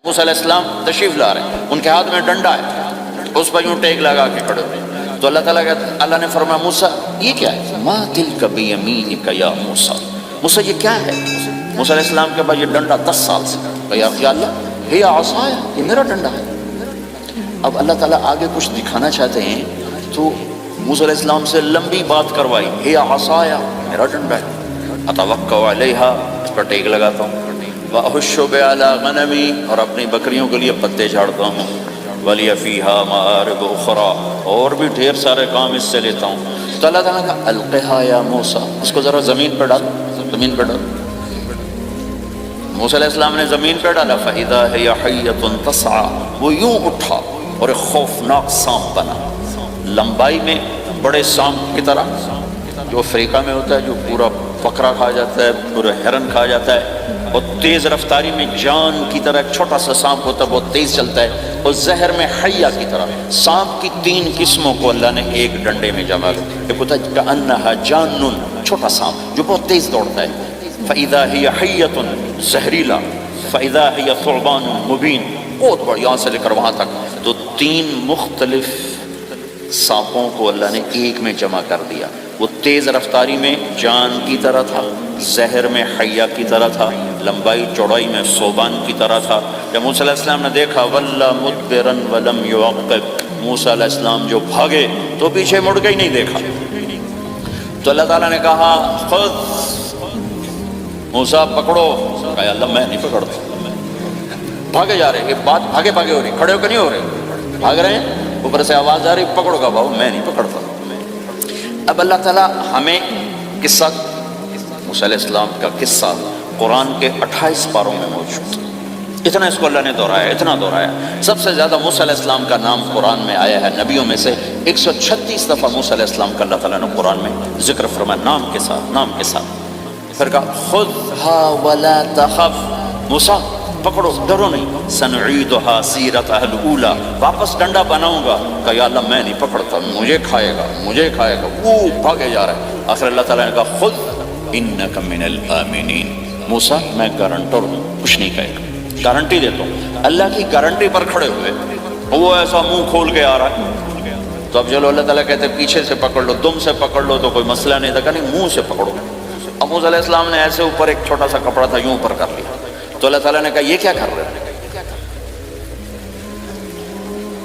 موسیٰ علیہ السلام تشریف لا رہے ہیں، ان کے ہاتھ میں ڈنڈا ہے، اس پر یوں ٹیک لگا کے کھڑے ہوئے. تو اللہ نے فرمایا موسیٰ یہ کیا ہے؟ ما تلک بیمینک یا موسیٰ، موسیٰ یہ کیا ہے؟ موسیٰ علیہ السلام کے پاس یہ ڈنڈا 10 سال سے. یا اللہ ہی عصایا، یہ میرا ڈنڈا ہے. اب اللہ تعالیٰ آگے کچھ دکھانا چاہتے ہیں تو موسیٰ علیہ السلام سے لمبی بات کروائی. ہی عصایا، میرا ڈنڈا ہے، اتوکل علیہا، اس پر ٹیک لگاتا ہوں، وَأَحُشُّ بِعَلَىٰ غَنَمِي، اور اپنی بکریوں کے لیے پتے جھاڑتا ہوں، وَلِيَ فِيهَا مَآرِبُ أُخْرَىٰ، اور بھی ڈھیر سارے کام اس سے لیتا ہوں. تو اللہ تعالیٰ کا القھا یا موسیٰ، اس کو ذرا زمین پہ ڈال، زمین پہ ڈال. موسیٰ علیہ السلام نے زمین پہ ڈالا. فَإِذَا هِيَ حَيَّةٌ تَسْعَىٰ، وہ یوں اٹھا اور ایک خوفناک سانپ بنا، لمبائی میں بڑے سانپ کی طرح جو افریقہ میں ہوتا ہے، جو پورا بکرا کھا جاتا ہے، پورا ہرن کھا جاتا ہے، اور تیز رفتاری میں جان کی طرح ایک چھوٹا سا سانپ ہوتا ہے، بہت تیز چلتا ہے، اور زہر میں حیہ کی طرح. سانپ کی 3 قسموں کو اللہ نے ایک ڈنڈے میں جمع کیا. ایک ہوتا ہے کأنها جان، چھوٹا سانپ جو بہت تیز دوڑتا ہے. فإذا هي حية، زہریلا. فإذا هي ثعبان مبین، بہت بڑا، یہاں سے لے کر وہاں تک. تو 3 مختلف سانپوں کو اللہ نے ایک میں جمع کر دیا. وہ تیز رفتاری میں جان کی طرح تھا، زہر میں حیہ کی طرح تھا، لمبائی چوڑائی میں ثعبان کی طرح تھا. جب موسیٰ علیہ السلام نے دیکھا وَلَّا مُدْبِرًا وَلَمْ يُعَقِّبْ، موسیٰ علیہ السلام جو بھاگے تو پیچھے مڑ کے ہی نہیں دیکھا. تو اللہ تعالیٰ نے کہا خود موسیٰ پکڑو. کہا اللہ میں نہیں پکڑتا. بھاگے جا رہے، یہ بات بھاگے بھاگے ہو رہی، کھڑے ہو کے نہیں ہو رہے، بھاگ رہے ہیں. اوپر سے آواز آ رہی پکڑو. کا بابو میں نہیں پکڑتا. اب اللہ تعالیٰ ہمیں قصہ موسیٰ علیہ السلام کا قصہ قرآن کے 28 پاروں میں موجود. اتنا اس کو اللہ نے دہرایا، اتنا دہرایا. سب سے زیادہ موسیٰ علیہ السلام کا نام قرآن میں آیا ہے نبیوں میں سے. 136 دفعہ موسیٰ علیہ السلام کا اللہ تعالیٰ نے قرآن میں ذکر فرمایا، نام کے ساتھ، نام کے ساتھ. پھر کہا خذھا ولا تخف، موسیٰ پکڑو، ڈرو نہیں. سنعیدھا سیرتھا الاولی، واپس ڈنڈا بناؤں گا. کہا یا اللہ میں نہیں پکڑتا، مجھے کھائے گا، مجھے کھائے گا. وہ بھاگے جا رہا ہے. آخر اللہ تعالیٰ نے کہا خذ انک من الآمنین، موسیٰ میں گارنٹر ہوں، کچھ نہیں کہے گا، گارنٹی دیتا ہوں. اللہ کی گارنٹی پر کھڑے ہوئے وہ ایسا منہ کھول کے آ رہا ہے. تو اب چلو اللہ تعالیٰ کہتے پیچھے سے پکڑ لو، دم سے پکڑ لو تو کوئی مسئلہ نہیں تھا. کہ نہیں، منہ سے پکڑو. اب موسیٰ علیہ السلام نے ایسے اوپر ایک چھوٹا سا کپڑا تھا، یوں اوپر کر لیا. تو اللہ تعالیٰ نے کہا یہ کیا کر رہے ہیں؟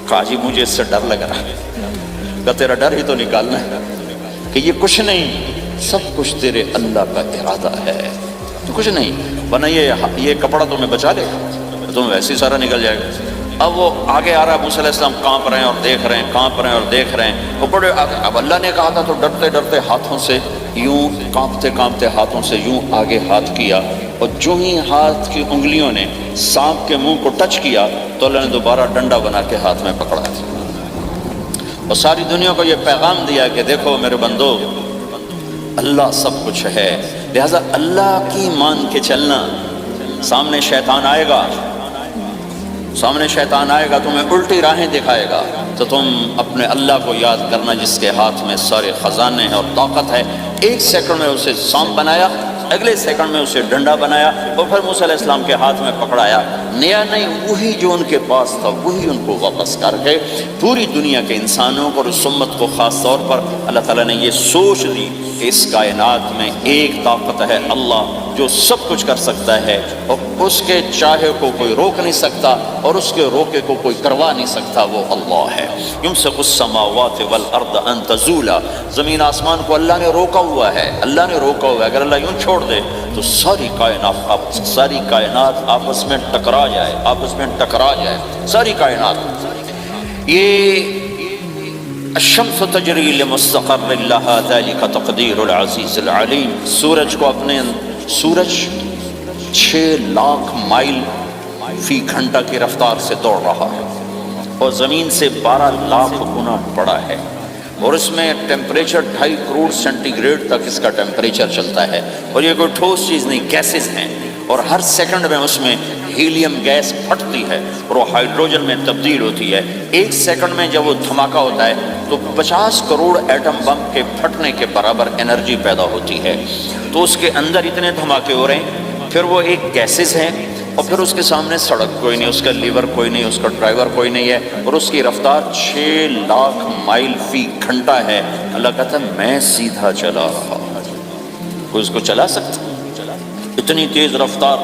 کہا جی مجھے اس سے ڈر لگ رہا ہے. کہ تیرا ڈر ہی تو نکالنا ہے، کہ یہ کچھ نہیں، سب کچھ تیرے اللہ کا ارادہ ہے. تو کچھ نہیں، ورنہ یہ کپڑا تمہیں بچا لے گا، تمہیں ویسے ہی سارا نکل جائے گا. اب وہ آگے آ رہا ہے، موسیٰ علیہ السلام کانپ رہے ہیں اور دیکھ رہے ہیں، کانپ رہے ہیں اور دیکھ رہے ہیں. وہ بڑے اب اللہ نے کہا تھا تو ڈرتے ڈرتے ہاتھوں سے یوں، کانپتے کانپتے ہاتھوں سے یوں آگے ہاتھ کیا، اور جو ہی ہاتھ کی انگلیوں نے سانپ کے منہ کو ٹچ کیا تو اللہ نے دوبارہ ڈنڈا بنا کے ہاتھ میں پکڑا. اور ساری دنیا کو یہ پیغام دیا کہ دیکھو میرے بندو، اللہ سب کچھ ہے، لہذا اللہ کی مان کے چلنا. سامنے شیطان آئے گا، سامنے شیطان آئے گا، تمہیں الٹی راہیں دکھائے گا، تو تم اپنے اللہ کو یاد کرنا جس کے ہاتھ میں سارے خزانے ہیں اور طاقت ہے. 1 سیکنڈ میں اسے سانپ بنایا، اگلے سیکنڈ میں اسے ڈنڈا بنایا، اور پھر موسیٰ علیہ السلام کے ہاتھ میں پکڑایا. نیا نہیں، وہی جو ان کے پاس تھا وہی ان کو واپس کر کے پوری دنیا کے انسانوں کو اور اس امت کو خاص طور پر اللہ تعالیٰ نے یہ سوچ دی کہ اس کائنات میں ایک طاقت ہے، اللہ، جو سب کچھ کر سکتا ہے، اور اس کے چاہے کو کوئی روک نہیں سکتا اور اس کے روکے کو کوئی کروا نہیں سکتا. وہ اللہ ہے. یمسک السماوات والارض ان تزولا، زمین آسمان کو اللہ نے روکا ہوا ہے، اللہ نے روکا ہوا ہے. اگر اللہ یوں چھوڑ دے تو ساری کائنات آپس میں ٹکرا جائے، آپس میں ٹکرا جائے ساری کائنات. یہ الشمس تجری لمستقر لها ذلك تقدیر العزیز العلیم. سورج 6 لاکھ مائل فی گھنٹہ کی رفتار سے دوڑ رہا ہے اور زمین سے 12 لاکھ گنا بڑا ہے، اور اس میں ٹیمپریچر 2.5 کروڑ سینٹی گریڈ تک اس کا ٹیمپریچر چلتا ہے. اور یہ کوئی ٹھوس چیز نہیں، گیسز ہیں، اور ہر سیکنڈ میں اس میں ہیلیم گیس پھٹتی ہے اور وہ ہائیڈروجن میں تبدیل ہوتی ہے. 1 سیکنڈ میں جب وہ دھماکہ ہوتا ہے تو 50 کروڑ ایٹم بم کے پھٹنے کے برابر انرجی پیدا ہوتی ہے. تو اس کے اندر اتنے دھماکے ہو رہے ہیں. پھر وہ ایک گیسز ہیں اور پھر اس کے سامنے سڑک کوئی نہیں، اس کا لیور کوئی نہیں، اس کا ڈرائیور کوئی نہیں ہے، اور اس کی رفتار 6 لاکھ مائل فی گھنٹہ ہے۔ اللہ کہتا ہے میں سیدھا چلا رہا، کوئی اس کو چلا سکتا؟ اتنی تیز رفتار۔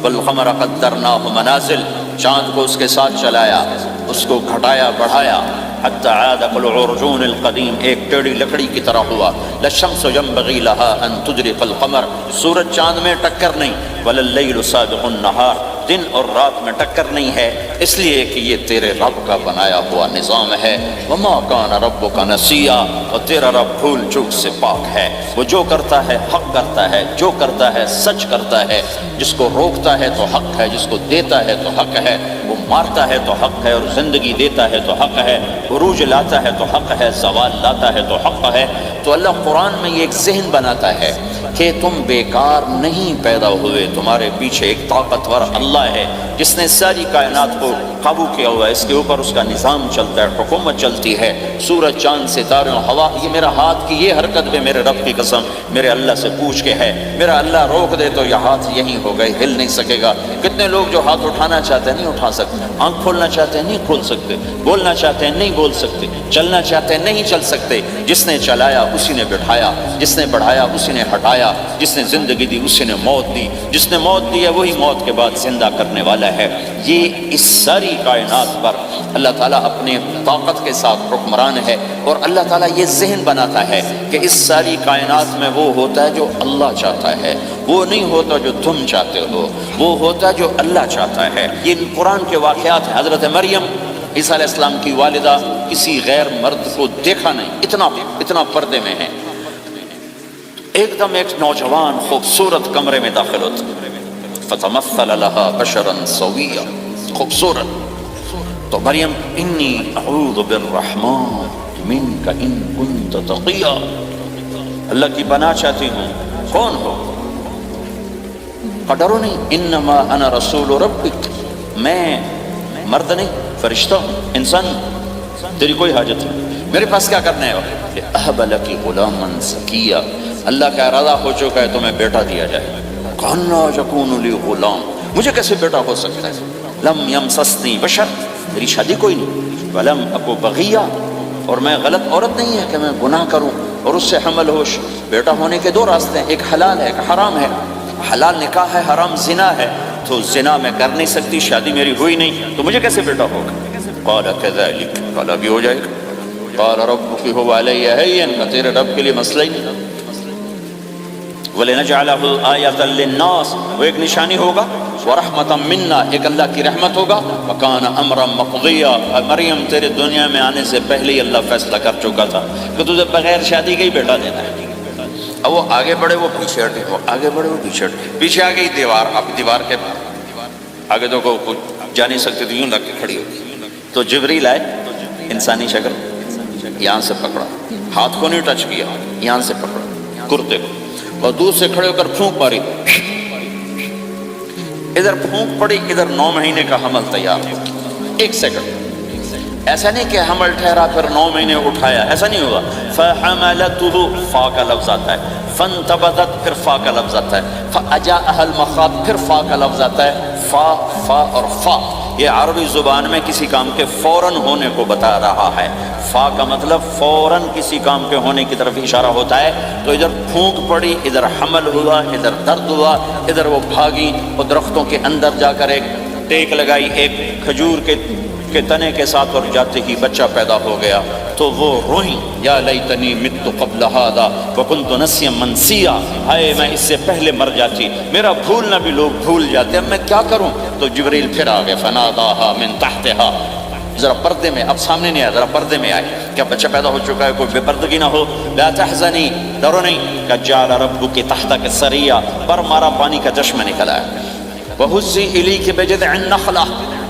والقمر قدرناہ منازل، چاند کو اس کے ساتھ چلایا، اس کو گھٹایا بڑھایا، حتی عاد کالعرجون القدیم، ایک ٹیڑھی لکڑی کی طرح ہوا۔ للشمس ينبغي لها ان تدرك القمر، سورج چاند میں ٹکر نہیں، ولا اللیل سابق النہار، دن اور رات میں ٹکر نہیں ہے، اس لیے کہ یہ تیرے رب کا بنایا ہوا نظام ہے۔ وما کان ربک نسیا، اور تیرا رب بھول چوک سے پاک ہے، وہ جو کرتا ہے حق کرتا ہے، جو کرتا ہے سچ کرتا ہے، جس کو روکتا ہے تو حق ہے، جس کو دیتا ہے تو حق ہے، وہ مارتا ہے تو حق ہے، اور زندگی دیتا ہے تو حق ہے، عروج لاتا ہے تو حق ہے، زوال لاتا ہے تو حق ہے۔ تو اللہ قرآن میں یہ ایک ذہن بناتا ہے کہ تم بیکار نہیں پیدا ہوئے، تمہارے پیچھے ایک طاقتور اللہ ہے جس نے ساری کائنات کو قابو کیا ہوا ہے، اس کے اوپر اس کا نظام چلتا ہے، حکومت چلتی ہے، سورج چاند ستارے ہوا۔ یہ میرا ہاتھ کی یہ حرکت بھی میرے رب کی قسم میرے اللہ سے پوچھ کے ہے، میرا اللہ روک دے تو یہ ہاتھ یہیں ہو گئے، ہل نہیں سکے گا۔ کتنے لوگ جو ہاتھ اٹھانا چاہتے ہیں نہیں اٹھا سکتے، آنکھ کھولنا چاہتے ہیں نہیں کھول سکتے، بولنا چاہتے ہیں نہیں بول سکتے، چلنا چاہتے ہیں نہیں چل سکتے۔ جس نے چلایا اسی نے بٹھایا، جس نے بڑھایا اسی نے ہٹایا، جس نے زندگی دی اسی نے موت دی، جس نے موت دی ہے وہی موت کے بعد زندہ کرنے والا ہے۔ یہ اس ساری کائنات پر اللہ تعالیٰ اپنے طاقت کے ساتھ حکمران ہے، اور اللہ تعالیٰ یہ ذہن بناتا ہے کہ اس ساری کائنات میں وہ ہوتا ہے جو اللہ چاہتا ہے، وہ نہیں ہوتا جو تم چاہتے ہو، وہ ہوتا ہے جو اللہ چاہتا ہے۔ یہ قرآن کے واقعات ہیں۔ حضرت مریم عیسیٰ علیہ السلام کی والدہ کسی غیر مرد کو دیکھا نہیں، اتنا پردے میں ہے۔ ایک دم ایک نوجوان خوبصورت کمرے میں داخل ہوتا، فتمثل لها بشرا سویا، خوبصورت۔ تو مریم انی اعوذ بالرحمن منک ان کنت تقیا، اللہ کی پناہ چاہتی ہوں، کون ہو؟ ڈرو نہیں، انما انا رسول ربک، میں مرد نہیں فرشتہ ہوں، انسان ہوں، تیری کوئی حاجت نہیں، میرے پاس کیا کرنا ہے؟ اہب لک غلاما زکیا، اللہ کا ارادہ ہو چکا ہے تمہیں بیٹا دیا جائے۔ کانا یکون لی غلام، مجھے کیسے بیٹا ہو سکتا ہے؟ لم یمسسنی بشر، میری شادی کوئی نہیں، ولم اکو بغیہ، اور میں غلط عورت نہیں ہے کہ میں گناہ کروں اور اس سے حمل ہوش۔ بیٹا ہونے کے 2 راستے ہیں، ایک حلال ہے ایک حرام ہے۔ حلال نکاح ہے، حرام زنا ہے، تو زنا میں کر نہیں سکتی، شادی میری ہوئی نہیں، تو مجھے کیسے بیٹا ہوگا؟ قال کذلک، قال ابھی ہو جائے گا۔ قال ربک هو علی هین، تیرے رب کے لیے مسئلہ ہی نہیں۔ وَلِنَجْعَلَهُ آیَةً لِلنَّاسِ، وہ ایک نشانی ہوگا، وَرَحْمَةً مِنَّا، ایک اللہ کی رحمت ہوگا، وَكَانَ أَمْرًا مَقْضِيًّا، مریم تیرے دنیا میں آنے سے پہلے ہی اللہ فیصلہ کر چکا تھا کہ تجھے بغیر شادی کے ہی بیٹا دینا ہے۔ اب وہ آگے بڑھے وہ پیچھے ہٹے، وہ آگے بڑھے وہ پیچھے ہٹے، پیچھے آ گئی دیوار، اب دیوار کے آگے تو کوئی جا نہیں سکتے تو یوں لگ کے کھڑی ہوگی۔ تو جبریل آئے، انسانی شکل، یہاں سے پکڑا، ہاتھ کو نہیں ٹچ کیا، یہاں سے پکڑا کرتے کو، اور دور سے کھڑے ہو کر پھونک ماری، ادھر پھونک پڑی، ادھر 9 مہینے کا حمل تیار ہو۔ 1 سیکنڈ، ایسا نہیں کہ حمل ٹھہرا پھر 9 مہینے اٹھایا، ایسا نہیں ہوگا۔ فَحَمَلَتُهُ، فا کا لفظ آتا ہے، فَانْتَبَذَتْ، پھر فا کا لفظ آتا ہے، فَأَجَاءَهَا الْمَخَاضُ، پھر فا کا لفظ آتا ہے۔ فا اور فا یہ عربی زبان میں کسی کام کے فوراً ہونے کو بتا رہا ہے۔ فا کا مطلب فوراً کسی کام کے ہونے کی طرف اشارہ ہوتا ہے۔ تو ادھر پھونک پڑی، ادھر حمل ہوا، ادھر درد ہوا، ادھر وہ بھاگی اور درختوں کے اندر جا کر ایک ٹیک لگائی، ایک کھجور کے تنے کے ساتھ، اور جاتے ہی بچہ پیدا ہو گیا۔ تو وہ روئیں، یا لیتنی مت قبل ھذا وکنت نسیا منسیا، ہائے میں اس سے پہلے مر جاتی، میرا بھولنا بھی لوگ بھول جاتے، اب میں کیا کروں؟ تو جبریل پھر آ گئے، فناداھا من تحتھا، ذرا پردے میں، اب سامنے نہیں آیا، ذرا پردے میں آئے، کیا بچہ پیدا ہو چکا ہے، کوئی بے پردگی نہ ہو۔ لا تحزنی، ڈرو نہیں، قد جعل ربک تحتک سریا، پر مارا پانی کا چشمہ نکلا ہے۔ وہزی الیک بجذع النخلہ،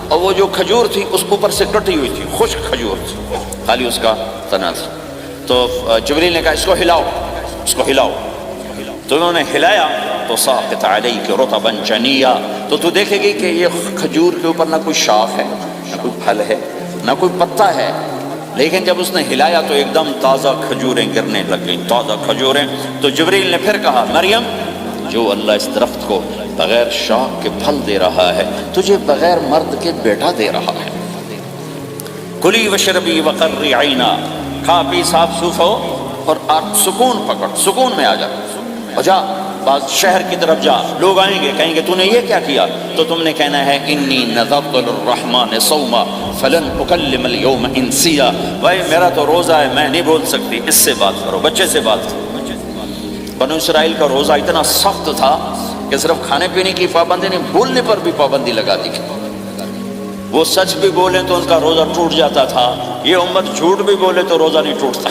اور وہ جو کھجور تھی اس اوپر سے کٹی ہوئی تھی، خشک کھجور تھی، خالی اس کا تنا تھا۔ تو جبریل نے کہا اس کو ہلاؤ، اس کو ہلاؤ، تو انہوں نے ہلایا تو ساقط علیک رطبا جنیا، تو تو دیکھے گی کہ یہ کھجور کے اوپر نہ کوئی شاخ ہے، نہ کوئی پھل ہے، نہ کوئی پتا ہے، لیکن جب اس نے ہلایا تو ایک دم تازہ کھجوریں گرنے لگ گئیں، تازہ کھجوریں۔ تو جبریل نے پھر کہا مریم، جو اللہ اس درخت کو بغیر شاخ کے پھل دے رہا ہے، تجھے بغیر مرد کے بیٹا دے رہا ہے۔ کلی وشربی وقرری عینا، کھا پی صاف صوف ہو اور سکون پکڑ، سکون میں آ جا، اور جا بعض شہر کی طرف جا، لوگ آئیں گے کہیں گے تو نے یہ کیا کیا، تو تم نے کہنا ہے انی نذرت للرحمن صوما فلن اکلم اليوم انسیا، بھائی میرا تو روزہ ہے، میں نہیں بول سکتی، اس سے بات کرو، بچے سے بات کرو۔ بنو اسرائیل کا روزہ اتنا سخت تھا کہ صرف کھانے پینے کی پابندی نہیں، بولنے پر بھی پابندی لگا دی گئی۔ وہ سچ بھی بولیں تو ان کا روزہ ٹوٹ جاتا تھا، یہ امت جھوٹ بھی بولے تو روزہ نہیں ٹوٹتا،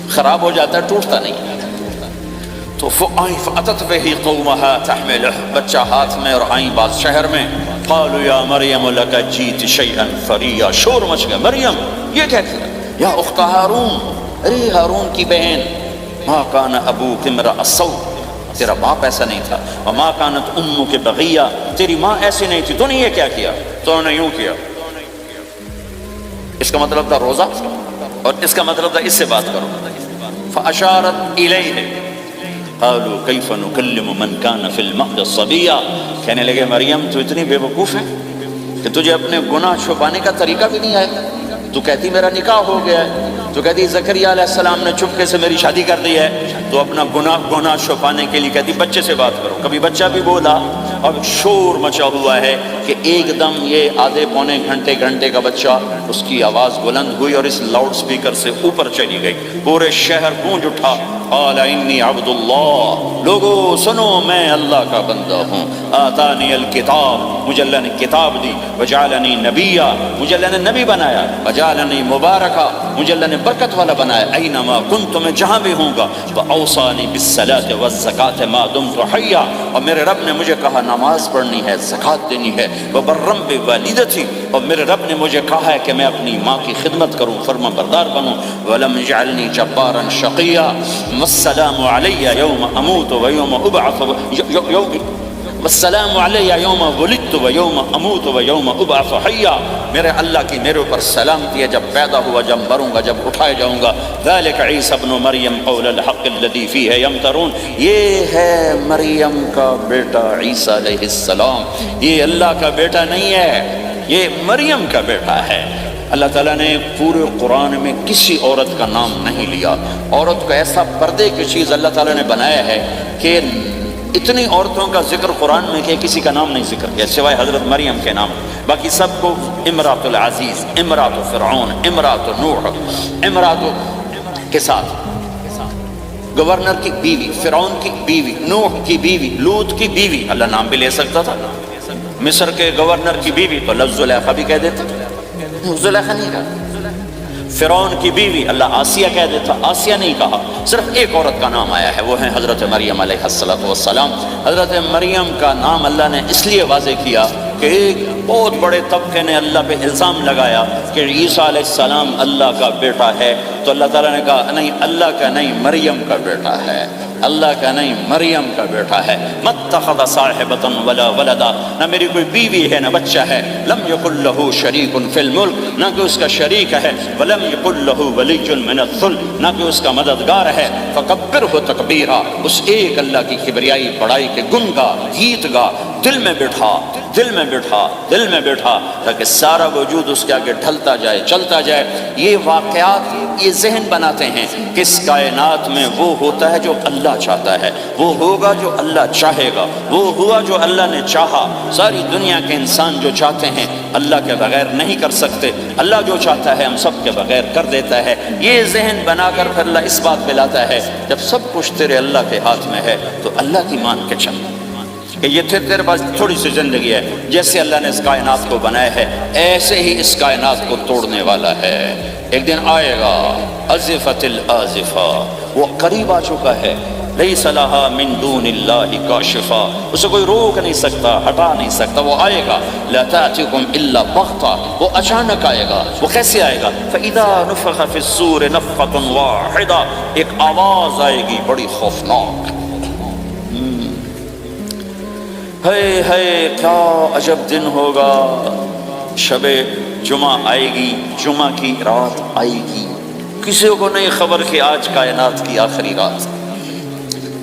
خراب ہو جاتا ہے، ٹوٹتا نہیں۔ تو فأتت به قومها تحمله، بچہ ہاتھ میں اور آئیں بعض شہر میں، قالوا یا مریم لک جیت شیئا فریا، شور مچ گیا، مریم یہ کیا کیا، یا اخت ہارون، ارے ہارون کی بہن، ما کان ابوک امرأ سوء، تیرا باپ ایسا نہیں تھا، وما کانت امک بغیہ، تیری ماں ایسی نہیں تھی، تو نے یہ کیا کیا، تو نے یوں کیا۔ اس کا مطلب تھا روزہ، اور اس کا مطلب تھا اس سے بات کرو۔ فاشارت الیہ قالوا کیف نکلم من کان فی المہد صبیا، کہنے لگے مریم تو اتنی بے وقوف ہے کہ تجھے اپنے گناہ چھپانے کا طریقہ بھی نہیں آیا، تو کہتی میرا نکاح ہو گیا ہے، تو کہتی زکریا علیہ السلام نے چپکے سے میری شادی کر دی ہے، تو اپنا گناہ چھپانے کے لیے کہتی بچے سے بات کرو۔ کبھی بچہ بھی بولا، اب شور مچا ہوا ہے کہ ایک دم یہ آدھے پونے گھنٹے کا بچہ، اس کی آواز بلند ہوئی اور اس لاؤڈ سپیکر سے اوپر چلی گئی، پورے شہر گونج اٹھا، قال انی عبد اللہ، لوگو سنو میں اللہ کا بندہ ہوں، آتانی الکتاب، مجھے اللہ نے کتاب دی، وجعلنی نبیا، مجھے اللہ نے نبی بنایا، وجعلنی مبارکا، مجھے اللہ نے برکت والا بنایا، اینما کنت، میں جہاں بھی ہوں گا، واوصانی بالصلاۃ والزکاۃ ما دمت حیا، اور میرے رب نے مجھے کہا نماز پڑھنی ہے، زکات دینی ہے، وبرم بوالدتی، اور میرے رب نے مجھے کہا ہے کہ میں اپنی ماں کی خدمت کروں، فرما بردار بنوں، ولم یجعلنی جبارا شقیا، والسلام علی یوم اموت و یوم ابعث، والسلام علی یوم ولدت و یوم اموت و یوم ابعث حیا، میرے اللہ کی میرے اوپر سلامتی ہے جب پیدا ہوا، جب مروں گا، جب اٹھائے جاؤں گا۔ ذلک عیسی ابن مریم قول الحق الذی فیہ یمترون، یہ ہے مریم کا بیٹا عیسیٰ علیہ السلام، یہ اللہ کا بیٹا نہیں ہے، یہ مریم کا بیٹا ہے۔ اللہ تعالیٰ نے پورے قرآن میں کسی عورت کا نام نہیں لیا، عورت کو ایسا پردے کی چیز اللہ تعالیٰ نے بنایا ہے کہ اتنی عورتوں کا ذکر قرآن میں کہ کسی کا نام نہیں ذکر کیا سوائے حضرت مریم کے نام، باقی سب کو امرات العزیز، امرات فرعون، امرات نوح، امرات کے ساتھ گورنر کی بیوی، فرعون کی بیوی، نوح کی بیوی، لوط کی بیوی، اللہ نام بھی لے سکتا تھا، مصر کے گورنر کی بیوی تو لفظ زلیخا بھی کہہ دیتا، زلیخا نہیں کہا، فرعون کی بیوی اللہ آسیہ کہہ دیتا، آسیہ نہیں کہا، صرف ایک عورت کا نام آیا ہے، وہ ہے حضرت مریم علیہ السلام۔ حضرت مریم کا نام اللہ نے اس لیے واضح کیا کہ ایک بہت بڑے طبقے نے اللہ پہ الزام لگایا کہ عیسیٰ علیہ السلام اللہ کا بیٹا ہے، تو اللہ تعالیٰ نے کہا نہیں، اللہ کا نہیں، مریم کا بیٹا ہے، اللہ کا نہیں، مریم کا بیٹا ہے۔ متخذ صاحبۃ ولا ولدا، نہ میری کوئی بیوی ہے نہ بچہ ہے، لم یکن لہ شریک فی الملک، نہ کہ اس کا شریک ہے، ولم یکن لہ ولی من الذل، نہ کہ اس کا مددگار ہے، فکبرہ تکبیرا، اس ایک اللہ کی کبریائی بڑائی کے گن گا، گیت گا، دل میں بٹھا، دل میں بٹھا، دل میں بٹھا، تاکہ سارا وجود اس کے آگے ڈھلتا جائے، چلتا جائے۔ یہ واقعات یہ ذہن بناتے ہیں کہ اس کائنات میں وہ ہوتا ہے جو اللہ چاہتا ہے، وہ ہوگا جو اللہ چاہے گا، وہ ہوا جو اللہ نے چاہا۔ ساری دنیا کے انسان جو چاہتے ہیں اللہ کے بغیر نہیں کر سکتے، اللہ جو چاہتا ہے ہم سب کے بغیر کر دیتا ہے۔ یہ ذہن بنا کر پھر اللہ اس بات پہ لاتا ہے جب سب کچھ تیرے اللہ کے ہاتھ میں ہے تو اللہ کی مان کے چل کہ یہ تیرے پاس تھوڑی سی زندگی ہے، جیسے اللہ نے اس کائنات کو بنایا ہے ایسے ہی اس کائنات کو توڑنے والا ہے۔ ایک دن آئے گا، ازفت الازفہ، وہ قریب آ چکا ہے، لیس لہا من دون اللہ کاشفہ، اسے کوئی روک نہیں سکتا، ہٹا نہیں سکتا، وہ آئے گا۔ لا تأتیکم الا بغتہ، وہ اچانک آئے گا۔ وہ کیسے آئے گا؟ فإذا نفخ فی الصور نفخۃ واحدہ، ایک آواز آئے گی بڑی خوفناک۔ ہے کیا عجب دن ہوگا، شب جمعہ آئے گی، جمعہ کی رات آئے گی، کسی کو نہیں خبر کہ آج کائنات کی آخری رات،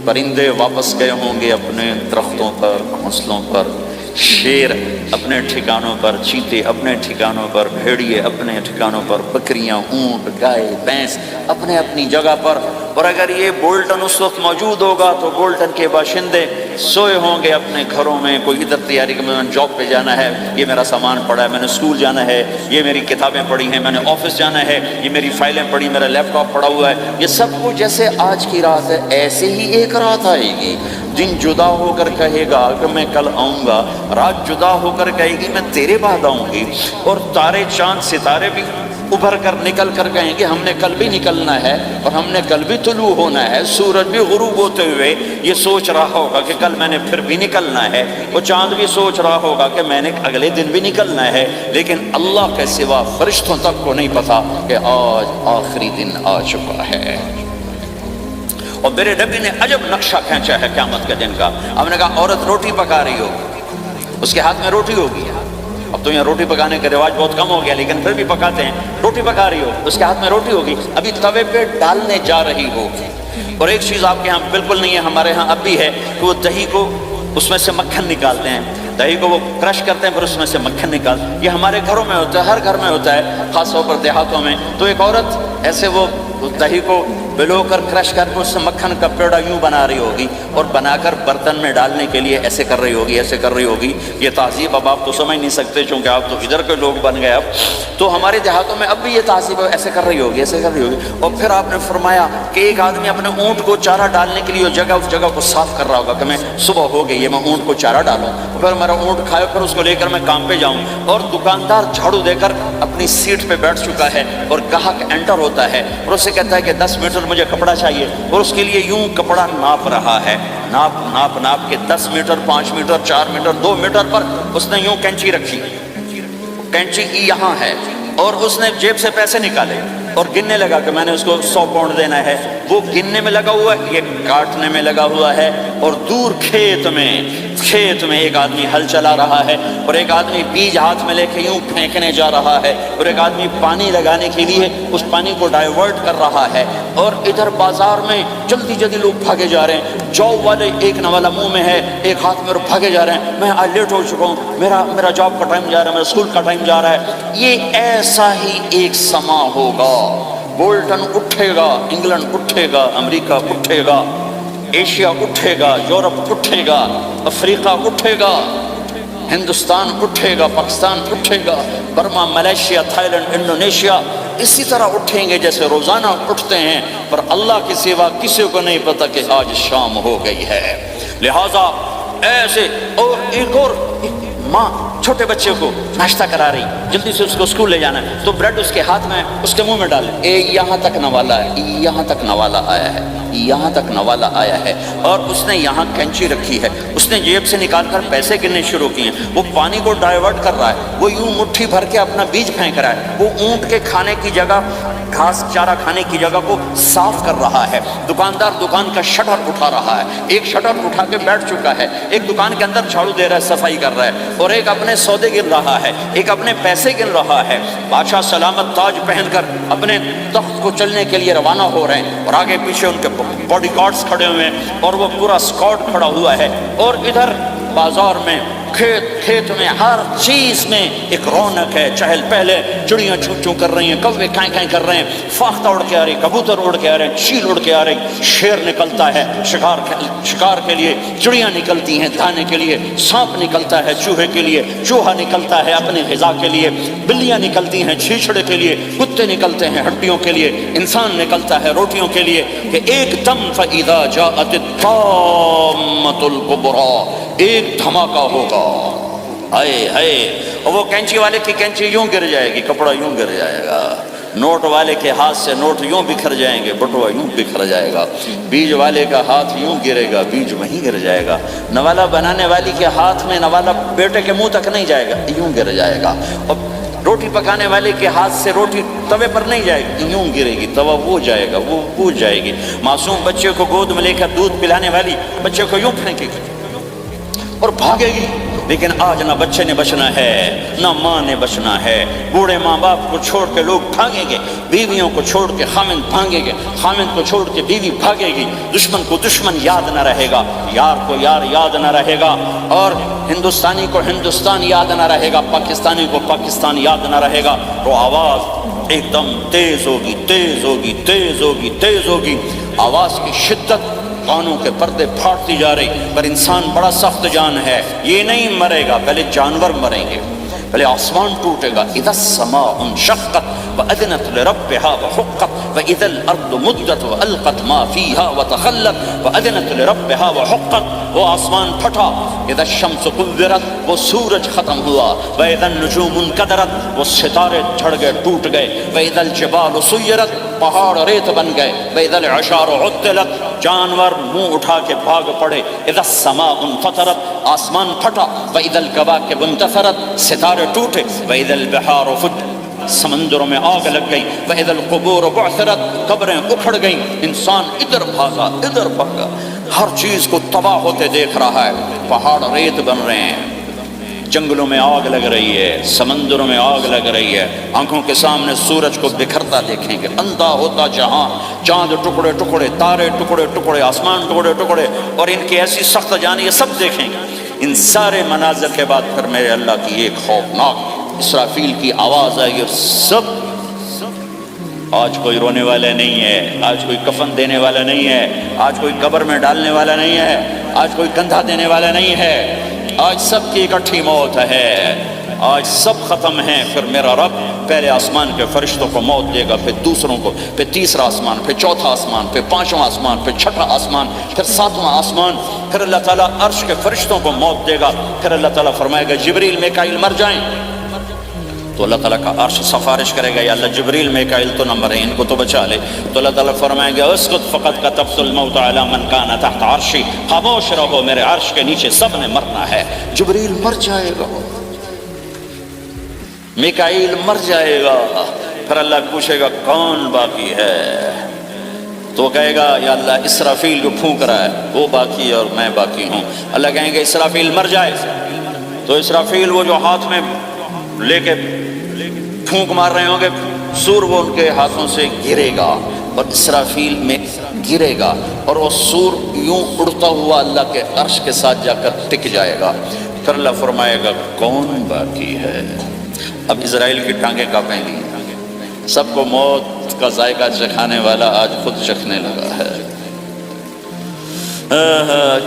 پرندے واپس گئے ہوں گے اپنے درختوں پر، گھونسلوں پر، شیر اپنے ٹھکانوں پر، چیتے اپنے ٹھکانوں پر، بھیڑیے اپنے ٹھکانوں پر، بکریاں، اونٹ، گائے، بھینس اپنے اپنی جگہ پر۔ اور اگر یہ بولٹن اس وقت موجود ہوگا تو بولٹن کے باشندے سوئے ہوں گے اپنے گھروں میں، کوئی ادھر تیاری کہ میں نے جاب پہ جانا ہے، یہ میرا سامان پڑا ہے، میں نے اسکول جانا ہے، یہ میری کتابیں پڑھی ہیں، میں نے آفس جانا ہے، یہ میری فائلیں پڑھی، میرا لیپ ٹاپ پڑا ہوا ہے۔ یہ سب کچھ جیسے آج کی رات ہے ایسے ہی ایک رات آئے گی۔ دن جدا ہو کر کہے گا کہ میں کل آؤں گا، رات جدا ہو کر کہے گی میں تیرے بعد آؤں گی، اور تارے چاند ستارے بھی ابھر کر نکل کر کہیں گے ہم نے کل بھی نکلنا ہے اور ہم نے کل بھی طلوع ہونا ہے۔ سورج بھی غروب ہوتے ہوئے یہ سوچ رہا ہوگا کہ کل میں نے پھر بھی نکلنا ہے، وہ چاند بھی سوچ رہا ہوگا کہ میں نے اگلے دن بھی نکلنا ہے، لیکن اللہ کے سوا فرشتوں تک کو نہیں پتا کہ آج آخری دن آ چکا ہے۔ اور میرے نبی نے عجب نقشہ کھینچا ہے قیامت کے دن کا۔ ہم نے کہا عورت روٹی پکا رہی ہو، اس کے ہاتھ میں روٹی ہوگی۔ اب تو یہاں روٹی پکانے کا رواج بہت کم ہو گیا لیکن پھر بھی پکاتے ہیں۔ روٹی پکا رہی ہو، اس کے ہاتھ میں روٹی ہوگی، ابھی توے پہ ڈالنے جا رہی ہو۔ اور ایک چیز آپ کے ہاں بالکل نہیں ہے، ہمارے ہاں اب بھی ہے کہ وہ دہی کو اس میں سے مکھن نکالتے ہیں، دہی کو وہ کرش کرتے ہیں پھر اس میں سے مکھن نکال۔ یہ ہمارے گھروں میں ہوتا ہے، ہر گھر میں ہوتا ہے، خاص طور پر دیہاتوں میں۔ تو ایک عورت ایسے وہ دہی کو بلو کر کرش کر کے اس سے مکھن کا پیڑا یوں بنا رہی ہوگی اور بنا کر برتن میں ڈالنے کے لیے ایسے کر رہی ہوگی، ایسے کر رہی ہوگی۔ یہ تہذیب اب آپ تو سمجھ نہیں سکتے چونکہ آپ تو ادھر کے لوگ بن گئے اب، تو ہمارے دیہاتوں میں اب بھی یہ تہذیب ایسے کر رہی ہوگی، ایسے کر رہی ہوگی۔ اور پھر آپ نے فرمایا کہ ایک آدمی اپنے اونٹ کو چارہ ڈالنے کے لیے اس جگہ کو صاف کر رہا ہوگا کہ میں صبح ہو گئی ہے میں اونٹ کو چارہ ڈالوں، پھر میرا اونٹ کھائے پھر اس کو لے کر میں کام پہ جاؤں۔ اور دکاندار جھاڑو دے کر اپنی سیٹ پہ بیٹھ چکا ہے اور گاہک انٹر ہوتا ہے اور اسے کہتا ہے کہ 10 میٹر مجھے کپڑا چاہیے، اور اس کے لیے یوں کپڑا ناپ رہا ہے، ناپ کے 10 میٹر، 5 میٹر، 4 میٹر، 2 میٹر پر اس نے یوں کینچی رکھی، کینچی یہاں ہے، اور اس نے جیب سے پیسے نکالے اور گننے لگا کہ میں نے اس کو 100 پاؤنڈ دینا ہے۔ وہ گننے میں لگا ہوا ہے، یہ کاٹنے میں لگا ہوا ہے۔ اور دور کھیت میں ایک آدمی ہل چلا رہا ہے اور ایک آدمی بیج ہاتھ میں لے کے یوں پھینکنے جا رہا ہے، اور ایک آدمی پانی لگانے کے لیے اس پانی کو ڈائیورٹ کر رہا ہے۔ اور ادھر بازار میں جلدی لوگ بھاگے جا رہے ہیں، جاب والے ایک نوالا منہ میں ہے، ایک ہاتھ میں، اور بھاگے جا رہے ہیں، میں آج لیٹ ہو چکا ہوں، میرا جاب کا ٹائم جا رہا ہے، میرا اسکول کا ٹائم جا رہا ہے۔ یہ ایسا ہی ایک سما ہوگا، بولٹن اٹھے گا، انگلینڈ اٹھے گا، امریکہ اٹھے گا، ایشیا اٹھے گا، یورپ اٹھے گا، افریقہ اٹھے گا، ہندوستان اٹھے گا، پاکستان اٹھے گا، Burma, Malaysia, Thailand, Indonesia اسی طرح اٹھیں گے جیسے روزانہ اٹھتے ہیں، پر اللہ کے سوا کسی کو نہیں پتا کہ آج شام ہو گئی ہے۔ لہذا ایسے، اور ایک اور ماں چھوٹے بچے کو ناشتہ کرا رہی، جلدی سے اس کو اسکول لے جانا ہے، تو بریڈ اس کے ہاتھ میں، اس کے منہ میں ڈالے، یہاں تک نوالا ہے، یہاں تک نوالا آیا ہے، یہاں تک نوالا آیا ہے۔ اور اس نے یہاں کینچی رکھی ہے، اس نے جیب سے نکال کر پیسے گننے شروع کیے ہیں، وہ پانی کو ڈائیورٹ کر رہا ہے، وہ یوں مٹھی بھر کے اپنا بیج پھینک رہا ہے، وہ اونٹ کے کھانے کی جگہ، گھاس چارہ کھانے کی جگہ کو صاف کر رہا ہے۔ دکاندار دکان کا شٹر اٹھا رہا ہے، ایک شٹر اٹھا کے بیٹھ چکا ہے، ایک دکان کے اندر جھاڑو دے رہا ہے، صفائی کر رہا ہے، اور ایک اپنے سودے گن رہا ہے، ایک اپنے پیسے گن رہا ہے۔ بادشاہ سلامت تاج پہن کر اپنے تخت کو چلنے کے لیے روانہ ہو رہے ہیں، اور آگے پیچھے ان کے باڈی گارڈز کھڑے ہوئے ہیں، اور وہ پورا اسکواڈ کھڑا ہوا ہے۔ اور ادھر بازار میں، کھیت میں، ہر چیز میں ایک رونق ہے، چہل پہلے، چڑیاں چوں چوں کر رہی ہیں، کوے کائیں کائیں کر رہے ہیں، فاختہ اڑ کے آ رہی، کبوتر اڑ کے آ رہے ہیں، چیل اڑ کے آ رہی، شیر نکلتا ہے شکار کے لیے، چڑیاں نکلتی ہیں دھانے کے لیے، سانپ نکلتا ہے چوہے کے لیے، چوہا نکلتا ہے اپنی غذا کے لیے، بلیاں نکلتی ہیں چھیچڑے کے لیے، کتے نکلتے ہیں ہڈیوں کے لیے، انسان نکلتا ہے روٹیوں کے لیے، کہ ایک دم فَإِذَا جَاءَتِ الطَّامَّةُ الْكُبْرَىٰ، ایک دھماکہ ہوگا، ہائے ہائے۔ اور وہ کینچی والے کی کینچی یوں گر جائے گی، کپڑا یوں گر جائے گا، نوٹ والے کے ہاتھ سے نوٹ یوں بکھر جائیں گے، بٹوا یوں بکھر جائے گا، بیج والے کا ہاتھ یوں گرے گا، بیج وہیں گر جائے گا، نوالا بنانے والی کے ہاتھ میں نوالا بیٹے کے منہ تک نہیں جائے گا، یوں گر جائے گا، اور روٹی پکانے والے کے ہاتھ سے روٹی توے پر نہیں جائے گی، یوں گرے گی، توا وہ جائے گا، وہ پوچھ جائے گی۔ معصوم بچے کو گود میں لے کر دودھ پلانے والی بچے کو یوں پھینکے گی اور بھاگے گی، لیکن آج نہ بچے نے بچنا ہے نہ ماں نے بچنا ہے. بوڑھے ماں باپ کو چھوڑ کے لوگ بھاگیں گے، بیویوں کو چھوڑ کے خامند بھاگیں گے، خامند کو چھوڑ کے بیوی بھاگے گی، دشمن کو دشمن یاد نہ رہے گا، یار کو یار یاد نہ رہے گا، اور ہندوستانی کو ہندوستان یاد نہ رہے گا، پاکستانی کو پاکستان یاد نہ رہے گا. تو آواز ایک دم تیز ہوگی، تیز ہوگی، تیز ہوگی، تیز ہوگی. آواز کی شدت کانوں کے پردے پھاڑتی جا رہی. پر انسان بڑا سخت جان ہے، یہ نہیں مرے گا، پہلے جانور مریں گے، پہلے آسمان ٹوٹے گا. اذا السماء انشقت وأذنت لربها وحقت وإذا الأرض مدت وألقت ما فيها وتخلت وأذنت لربها وحقت. وہ آسمان پھٹا. اذا الشمس كورت، وہ سورج ختم ہوا. وإذا النجوم انكدرت، وہ ستارے جھڑ گئے، ٹوٹ گئے. وإذا الجبال سيرت، پہاڑ ریت بن گئے. وإذا العشار عطلت، جانور منہ اٹھا کے بھاگ پڑے. اذا السماء انفطرت، آسمان پھٹا. وإذا الكواكب انتثرت، ستارے ٹوٹے. وإذا البحار فجرت، سمندروں میں آگ لگ گئی. وإذا القبور بعثرت، قبریں اکھڑ گئیں. انسان ادھر بھاگا ادھر بھاگا، ہر چیز کو تباہ ہوتے دیکھ رہا ہے. پہاڑ ریت بن رہے ہیں، جنگلوں میں آگ لگ رہی ہے، سمندروں میں آگ لگ رہی ہے. آنکھوں کے سامنے سورج کو بکھرتا دیکھیں گے، اندھا ہوتا جہاں، چاند ٹکڑے ٹکڑے، تارے ٹکڑے ٹکڑے، آسمان ٹکڑے ٹکڑے، اور ان کی ایسی سخت جانی، یہ سب دیکھیں گے. ان سارے مناظر کے بعد پھر میرے اللہ کی ایک خوفناک اسرافیل کی آواز آئی. اور سب، آج کوئی رونے والا نہیں ہے، آج کوئی کفن دینے والا نہیں ہے، آج کوئی قبر میں ڈالنے والا نہیں ہے، آج کوئی کندھا دینے والا نہیں ہے. آج سب کی اکٹھی موت ہے، آج سب ختم ہیں. پھر میرا رب پہلے آسمان کے فرشتوں کو موت دے گا، پھر دوسروں کو، پھر تیسرا آسمان، پھر چوتھا آسمان، پھر پانچواں آسمان، پھر چھٹا آسمان، پھر ساتواں آسمان. پھر اللہ تعالیٰ عرش کے فرشتوں کو موت دے گا. پھر اللہ تعالیٰ فرمائے گا جبریل میکائیل مر جائیں. تو اللہ تعالیٰ کا عرش سفارش کرے گا، یا اللہ جبریل میکائیل تو نہ مرے، ان کو تو بچا لے. تو اللہ تعالیٰ فرمائیں گے اسکت فقط کتبت الموت علی من کان تحت عرشی، خاموش رہو، میرے عرش کے نیچے سب نے مرنا ہے. جبریل مر جائے گا، میکائیل مر جائے گا. پھر اللہ پوچھے گا کون باقی ہے؟ تو کہے گا یا اللہ اسرافیل جو پھونک رہا ہے وہ باقی اور میں باقی ہوں. اللہ کہیں گے اسرافیل مر جائے. تو اسرافیل وہ جو ہاتھ میں لے کے پھونک مار رہے ہوں گے، سور وہ ان کے ہاتھوں سے گرے گا اور اسرافیل میں گرے گا، اور وہ سور یوں اڑتا ہوا اللہ کے عرش کے ساتھ جا کر ٹک جائے گا. پھر اللہ فرمائے گا کون باقی ہے؟ اب اسرائیل کی ٹانگیں کانپیں گی. سب کو موت کا ذائقہ چکھانے والا آج خود چکھنے لگا ہے.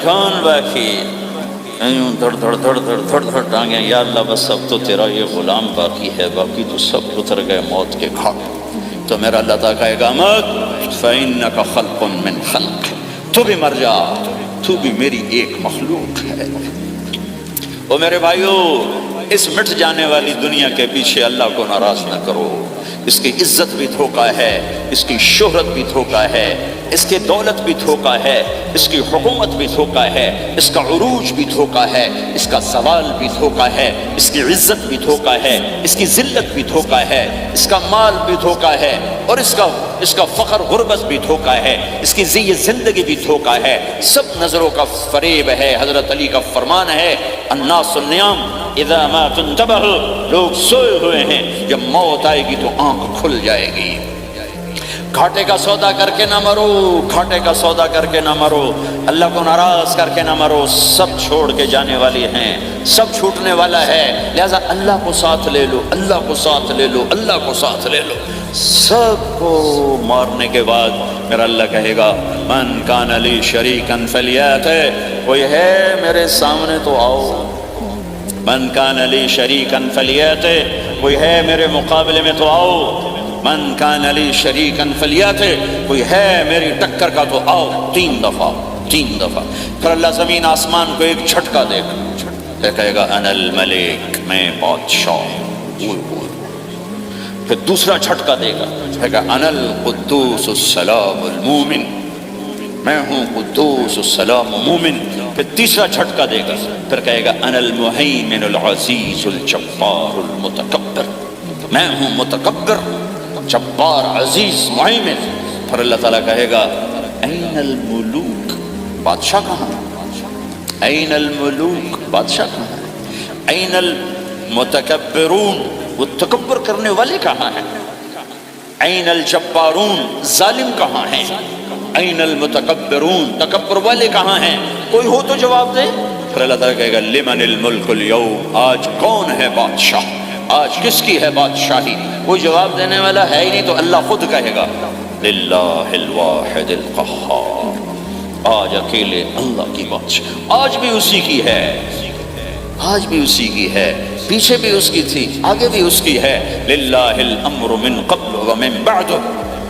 کون باقی؟ یوں دھڑ دھڑ دھڑ دھڑ دھڑ دھڑ ٹانگیں. یا اللہ بس اب تو تیرا یہ غلام باقی ہے، باقی تو سب اتر گئے موت کے گھاٹ. تو میرا اللہ تعالیٰ کہے گا مت فإنک خلق من خلق، تو بھی مر جا، تو بھی میری ایک مخلوق ہے. او میرے بھائیو، اس مٹ جانے والی دنیا کے پیچھے اللہ کو ناراض نہ کرو. اس کی عزت بھی دھوکہ ہے، اس کی شہرت بھی دھوکہ ہے، اس کی دولت بھی دھوکہ ہے، اس کی حکومت بھی دھوکہ ہے، اس کا عروج بھی دھوکہ ہے، اس کا زوال بھی دھوکہ ہے، اس کی عزت بھی دھوکہ ہے، اس کی ذلت بھی دھوکہ ہے، اس کا مال بھی دھوکہ ہے، اور اس کا فخر غربت بھی دھوکہ ہے، اس کی زی زندگی بھی دھوکہ ہے. سب نظروں کا فریب ہے. حضرت علی کا فرمان ہے الناس النیام اذا ما تنتبہ، لوگ سوئے ہوئے ہیں، جب موت آئے گی تو آنکھ کھل جائے گی. گھاٹے کا سودا کر کے نہ مرو، گھاٹے کا سودا کر کے نہ مرو، اللہ کو ناراض کر کے نہ مرو. سب چھوڑ کے جانے والی ہیں، سب چھوٹنے والا ہے، لہذا اللہ کو ساتھ لے لو، اللہ کو ساتھ لے لو، اللہ کو ساتھ لے لو. سب کو مارنے کے بعد میرا اللہ کہے گا من کان لی شریکن فلیات، کوئی ہے میرے سامنے تو آؤ. من کان لی شریکن فلیات، کوئی ہے میرے مقابلے میں تو آؤ. من کان لی شریکن فلیات، کوئی ہے میری ٹکر کا تو آؤ. 3 دفعہ 3 دفعہ. پھر اللہ زمین آسمان کو ایک جھٹکا دے گا، کہے گا انا الملک، میں بادشاہ. پھر دوسرا جھٹکا دے گا، کہے گا انا القدوس السلام المومن، میں ہوں قدوس السلام مومن. پھر تیسرا جھٹکا دے گا، پھر کہے گا انا المہیمن العزیز الجبار المتکبر، میں ہوں متکبر، جبار، عزیز، مہیمن. پھر اللہ تعالیٰ کہے گا این الملوک، بادشاہ کہاں؟ این الملوک، بادشاہ کہاں؟ این المتکبرون، وہ تکبر کرنے والے کہاں ہیں؟ این الجبارون، ظالم کہاں ہیں؟ این المتکبرون، تکبر والے کہاں ہیں؟ کوئی ہو تو جواب دے۔ پھر اللہ تعالیٰ کہے گا لمن الملک اليوم، آج کون ہے بادشاہ، آج کس کی ہے بادشاہی؟ کوئی جواب دینے والا ہے ہی نہیں، تو اللہ خود کہے گا للہ الواحد القہار، آج اکیلے اللہ کی بادشاہ، آج بھی اسی کی ہے، آج بھی اسی کی ہے، پیچھے بھی اس کی تھی، آگے بھی اس کی ہے۔ للہ الامر من قبل ومن بعد،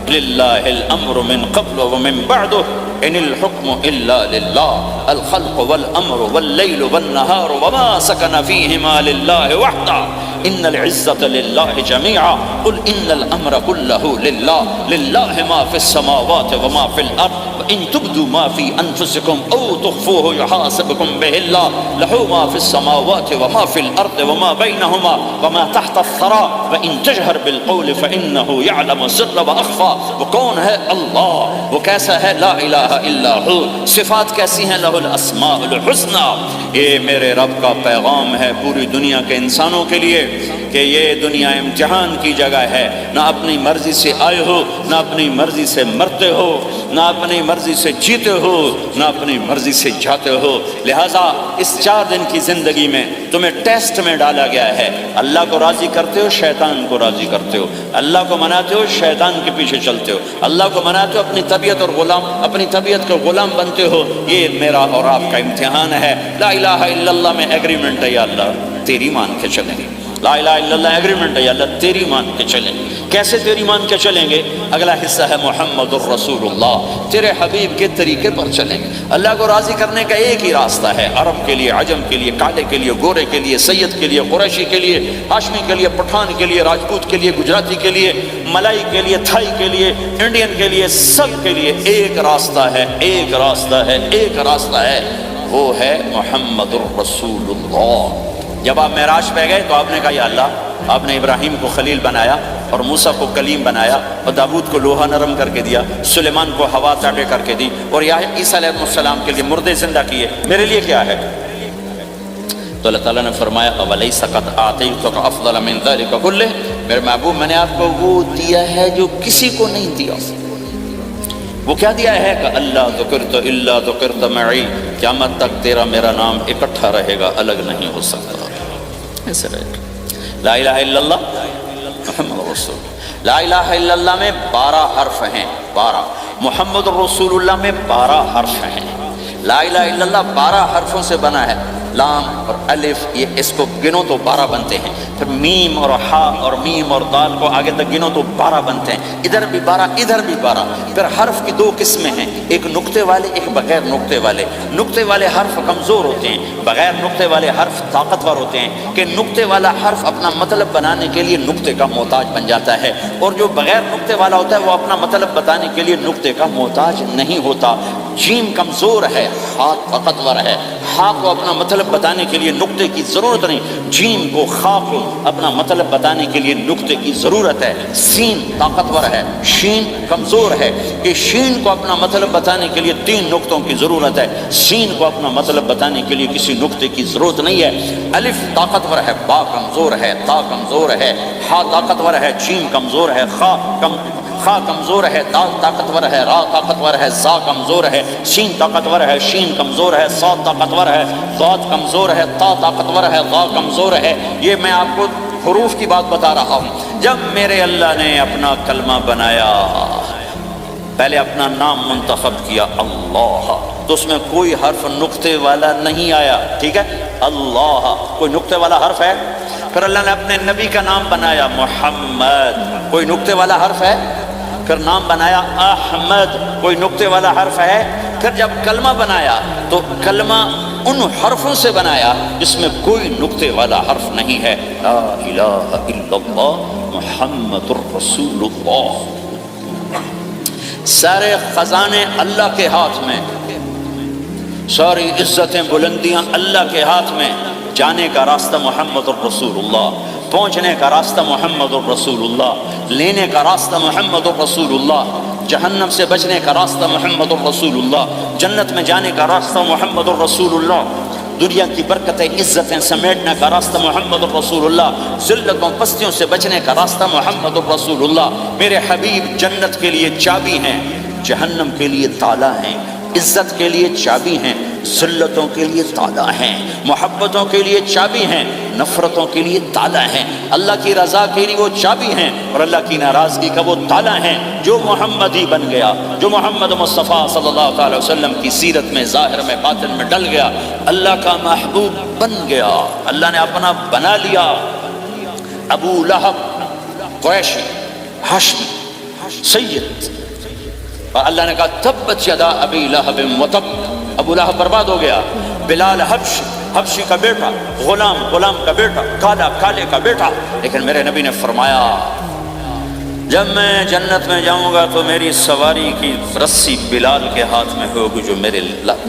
للہ الامر من قبل ومن بعد، ان الحکم الا للہ، الخلق والامر واللیل والنہار وما سکن فیہما للہ وحدہ، ان العزة للہ جميعا، قل ان الامر كله للہ، للہ ما فی السماوات وما فی الارض، ان تبدوا ما في انفسكم او تخفوه يحاسبكم به الله، له ما في السماوات وما في الارض وما بينهما وما تحت الثرى، وان تجهر بالقول فانه يعلم السر واخفى۔ وہ کون ہے؟ اللہ۔ وہ کیسا ہے؟ لا الہ الا ہو۔ صفات کیسی ہیں؟ لہ الاسماء الحسنى۔ یہ میرے رب کا پیغام ہے پوری دنیا کے انسانوں کے لیے کہ یہ دنیا امتحان کی جگہ ہے، نہ اپنی مرضی سے آئے ہو، نہ اپنی مرضی سے مرتے ہو، نہ اپنی مرضی سے جیتے ہو، نہ اپنی مرضی سے جاتے ہو۔ لہٰذا اس 4 دن کی زندگی میں تمہیں ٹیسٹ میں ڈالا گیا ہے۔ اللہ کو راضی کرتے ہو، شیطان کو راضی کرتے ہو، اللہ کو مناتے ہو، شیطان کے پیچھے چلتے ہو، اللہ کو مناتے ہو، اپنی طبیعت اور غلام، اپنی طبیعت کے غلام بنتے ہو۔ یہ میرا اور آپ کا امتحان ہے۔ لا الہ الا اللہ میں ایگریمنٹ ہے، یا اللہ تیری مان کے چلیں گے۔ لا الہ الا اللہ ایگریمنٹ ہے، یا اللہ تیری مان کے چلیں گے۔ کیسے تیری مان کے چلیں گے؟ اگلا حصہ ہے محمد الرسول اللہ، تیرے حبیب کے طریقے پر چلیں گے۔ اللہ کو راضی کرنے کا ایک ہی راستہ ہے، عرب کے لیے، عجم کے لیے، کالے کے لیے، گورے کے لیے، سید کے لیے، قریشی کے لیے، ہاشمی کے لیے، پٹھان کے لیے، راجپوت کے لیے، گجراتی کے لیے، ملائی کے لیے، تھائی کے لیے، انڈین کے لیے، سب کے لیے ایک راستہ ہے، ایک راستہ ہے، ایک راستہ ہے، وہ ہے محمد الرسول اللہ۔ جب آپ معراج پہ گئے تو آپ نے کہا یا اللہ، آپ نے ابراہیم کو خلیل بنایا اور موسیٰ کو کلیم بنایا اور داؤد کو لوہا نرم کر کے دیا، سلیمان کو ہوا تابع کر کے دی، اور عیسیٰ علیہ السلام کے لیے مردے زندہ کیے، میرے لیے کیا ہے؟ تو اللہ تعالیٰ نے فرمایا اَوَلَيْسَ قَدْ أَعْطَيْتُكَ أَفْضَلَ مِنْ ذَلِكَ كُلِّهِ، میرے محبوب میں نے آپ کو وہ دیا ہے جو کسی کو نہیں دیا۔ وہ کیا دیا ہے کہ اللہ ذکرت الا ذکرت معی، قیامت تک تیرا میرا نام اکٹھا رہے گا، الگ نہیں ہو سکتا، ایسے رہے گا۔ لا الہ الا اللہ محمد رسول اللہ۔ لا الہ الا اللہ میں 12 حرف ہیں، 12۔ محمد رسول اللہ میں 12 حرف ہیں۔ لا الہ الا اللہ 12 حرفوں سے بنا ہے، لام اور الف، یہ اس کو گنو تو 12 بنتے ہیں، پھر میم اور ہا اور میم اور دال کو آگے تک گنو تو 12 بنتے ہیں، ادھر بھی 12 ادھر بھی 12۔ پھر حرف کی 2 قسمیں ہیں، ایک نقطے والے، ایک بغیر نقطے والے۔ نقطے والے حرف کمزور ہوتے ہیں، بغیر نقطے والے حرف طاقتور ہوتے ہیں، کہ نقطے والا حرف اپنا مطلب بنانے کے لیے نقطے کا محتاج بن جاتا ہے، اور جو بغیر نقطے والا ہوتا ہے وہ اپنا مطلب بتانے کے لیے نقطے کا محتاج نہیں ہوتا۔ جیم کمزور ہے، ہا طاقتور ہے، ہا کو اپنا مطلب بتانے کے لیے نقطے کی ضرورت نہیں، جیم کو، خا کو اپنا مطلب بتانے کے لیے نقطے کی ضرورت ہے۔ سین طاقتور ہے، شین کمزور ہے، کہ شین کو اپنا مطلب بتانے کے لیے 3 نقطوں کی ضرورت ہے، سین کو اپنا مطلب بتانے کے لیے کسی نقطے کی ضرورت نہیں ہے۔ الف طاقتور ہے، با کمزور ہے، تا کمزور ہے، ہا طاقتور ہے، جیم کمزور ہے، خا کمزور ہے، دال طاقتور ہے، را طاقتور ہے، زا کمزور ہے، شین طاقتور ہے، شین کمزور ہے، صاد طاقتور ہے، ضاد کمزور ہے، تا طاقتور ہے، ضا کمزور ہے۔ یہ میں آپ کو حروف کی بات بتا رہا ہوں۔ جب میرے اللہ نے اپنا کلمہ بنایا، پہلے اپنا نام منتخب کیا اللہ، تو اس میں کوئی حرف نقطے والا نہیں آیا، ٹھیک ہے؟ اللہ کوئی نقطے والا حرف ہے؟ پھر اللہ نے اپنے نبی کا نام بنایا محمد، کوئی نقطے والا حرف ہے؟ پھر نام بنایا احمد، کوئی نقطے والا حرف ہے؟ پھر جب کلمہ بنایا تو کلمہ ان حرفوں سے بنایا جس میں کوئی نقطے والا حرف نہیں ہے۔ لا الہ الا اللہ محمد الرسول اللہ۔ سارے خزانے اللہ کے ہاتھ میں، ساری عزتیں بلندیاں اللہ کے ہاتھ میں، جانے کا راستہ محمد الرسول اللہ، پہنچنے کا راستہ محمد الرسول اللہ، لینے کا راستہ محمد الرسول اللہ، جہنم سے بچنے کا راستہ محمد الرسول اللہ، جنت میں جانے کا راستہ محمد الرسول اللہ۔ دنیا کی برکتیں عزتیں سمیٹنے کا راستہ محمد الرسول اللہ، ذلتوں پستیوں سے بچنے کا راستہ محمد الرسول اللہ۔ میرے حبیب جنت کے لیے چابی ہیں، جہنم کے لیے تالا ہیں، عزت کے لیے چابی ہیں، ذلتوں کے لیے تالا ہیں، محبتوں کے لیے چابی ہیں، نفرتوں کے لیے تالا ہیں، اللہ کی رضا کے لیے وہ چابی ہیں، اور اللہ کی ناراضگی کا وہ تالا ہیں۔ جو محمدی بن گیا، جو محمد مصطفیٰ صلی اللہ تعالی وسلم کی سیرت میں ظاہر میں باطن میں ڈل گیا، اللہ کا محبوب بن گیا، اللہ نے اپنا بنا لیا۔ ابو لہب قریشی ہاشمی سید، اور اللہ نے کہا تبت یدا ابی لہب وتب، ابو لہب برباد ہو گیا۔ بلال حبشی کا بیٹا، غلام کا بیٹا، کالے کا بیٹا، لیکن میرے نبی نے فرمایا جب میں جنت میں جاؤں گا تو میری سواری کی رسی بلال کے ہاتھ میں ہوگی، جو میرے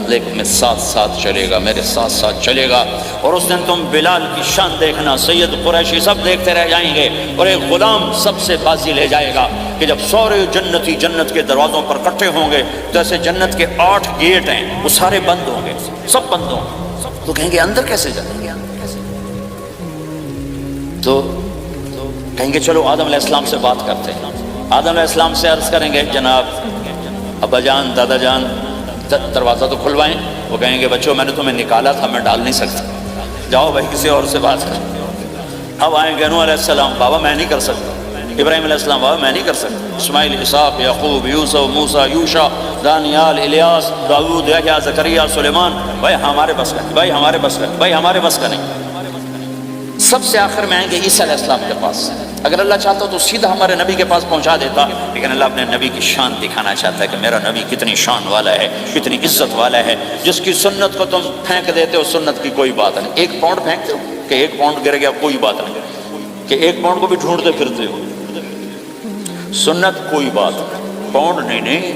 لیک میں ساتھ چلے گا، میرے ساتھ چلے گا، اور اس دن تم بلال کی شان دیکھنا، سید قریشی سب دیکھتے رہ جائیں گے، اور ایک غلام سب سے بازی لے جائے گا کہ جب سورے جنتی جنت کے دروازوں پر کٹھے ہوں گے تو ایسے جنت کے 8 گیٹ ہیں، وہ سارے بند ہوں گے، سب بند ہوں گے، تو کہیں گے اندر کیسے جائیں گے؟ تو کہیں گے چلو آدم علیہ السلام سے بات کرتے ہیں، آدم علیہ السلام سے عرض کریں گے جناب ابا جان، دادا جان، دروازہ تو کھلوائیں۔ وہ کہیں گے بچوں میں نے تمہیں نکالا تھا، میں ڈال نہیں سکتا، جاؤ بھائی کسی اور سے بات کرو۔ اب آئیں گے نوح علیہ السلام، بابا میں نہیں کر سکتا، ابراہیم علیہ السلام، بابا میں نہیں کر سکتا، اسماعیل، اسحاق، یعقوب، یوسف، موسیٰ، یوشع، دانیال، الیاس، داؤد، یحییٰ، زکریا، سلیمان، بھائی ہمارے بس کا نہیں، بھائی ہمارے بس کا نہیں، بھائی ہمارے بس کا نہیں۔ سب سے آخر میں آئیں گے عیسیٰ علیہ السلام کے پاس۔ اگر اللہ چاہتا تو سیدھا ہمارے نبی کے پاس پہنچا دیتا، لیکن اللہ اپنے نبی کی شان دکھانا چاہتا ہے کہ میرا نبی کتنی شان والا ہے، کتنی عزت والا ہے، جس کی سنت کو تم پھینک دیتے ہو، سنت کی کوئی بات نہیں۔ 1 پاؤنڈ پھینکتے ہو کہ 1 پاؤنڈ گر گیا، کوئی بات نہیں، کہ 1 پاؤنڈ کو بھی ڈھونڈتے پھرتے ہو، سنت کوئی بات نہیں، پاؤنڈ نہیں۔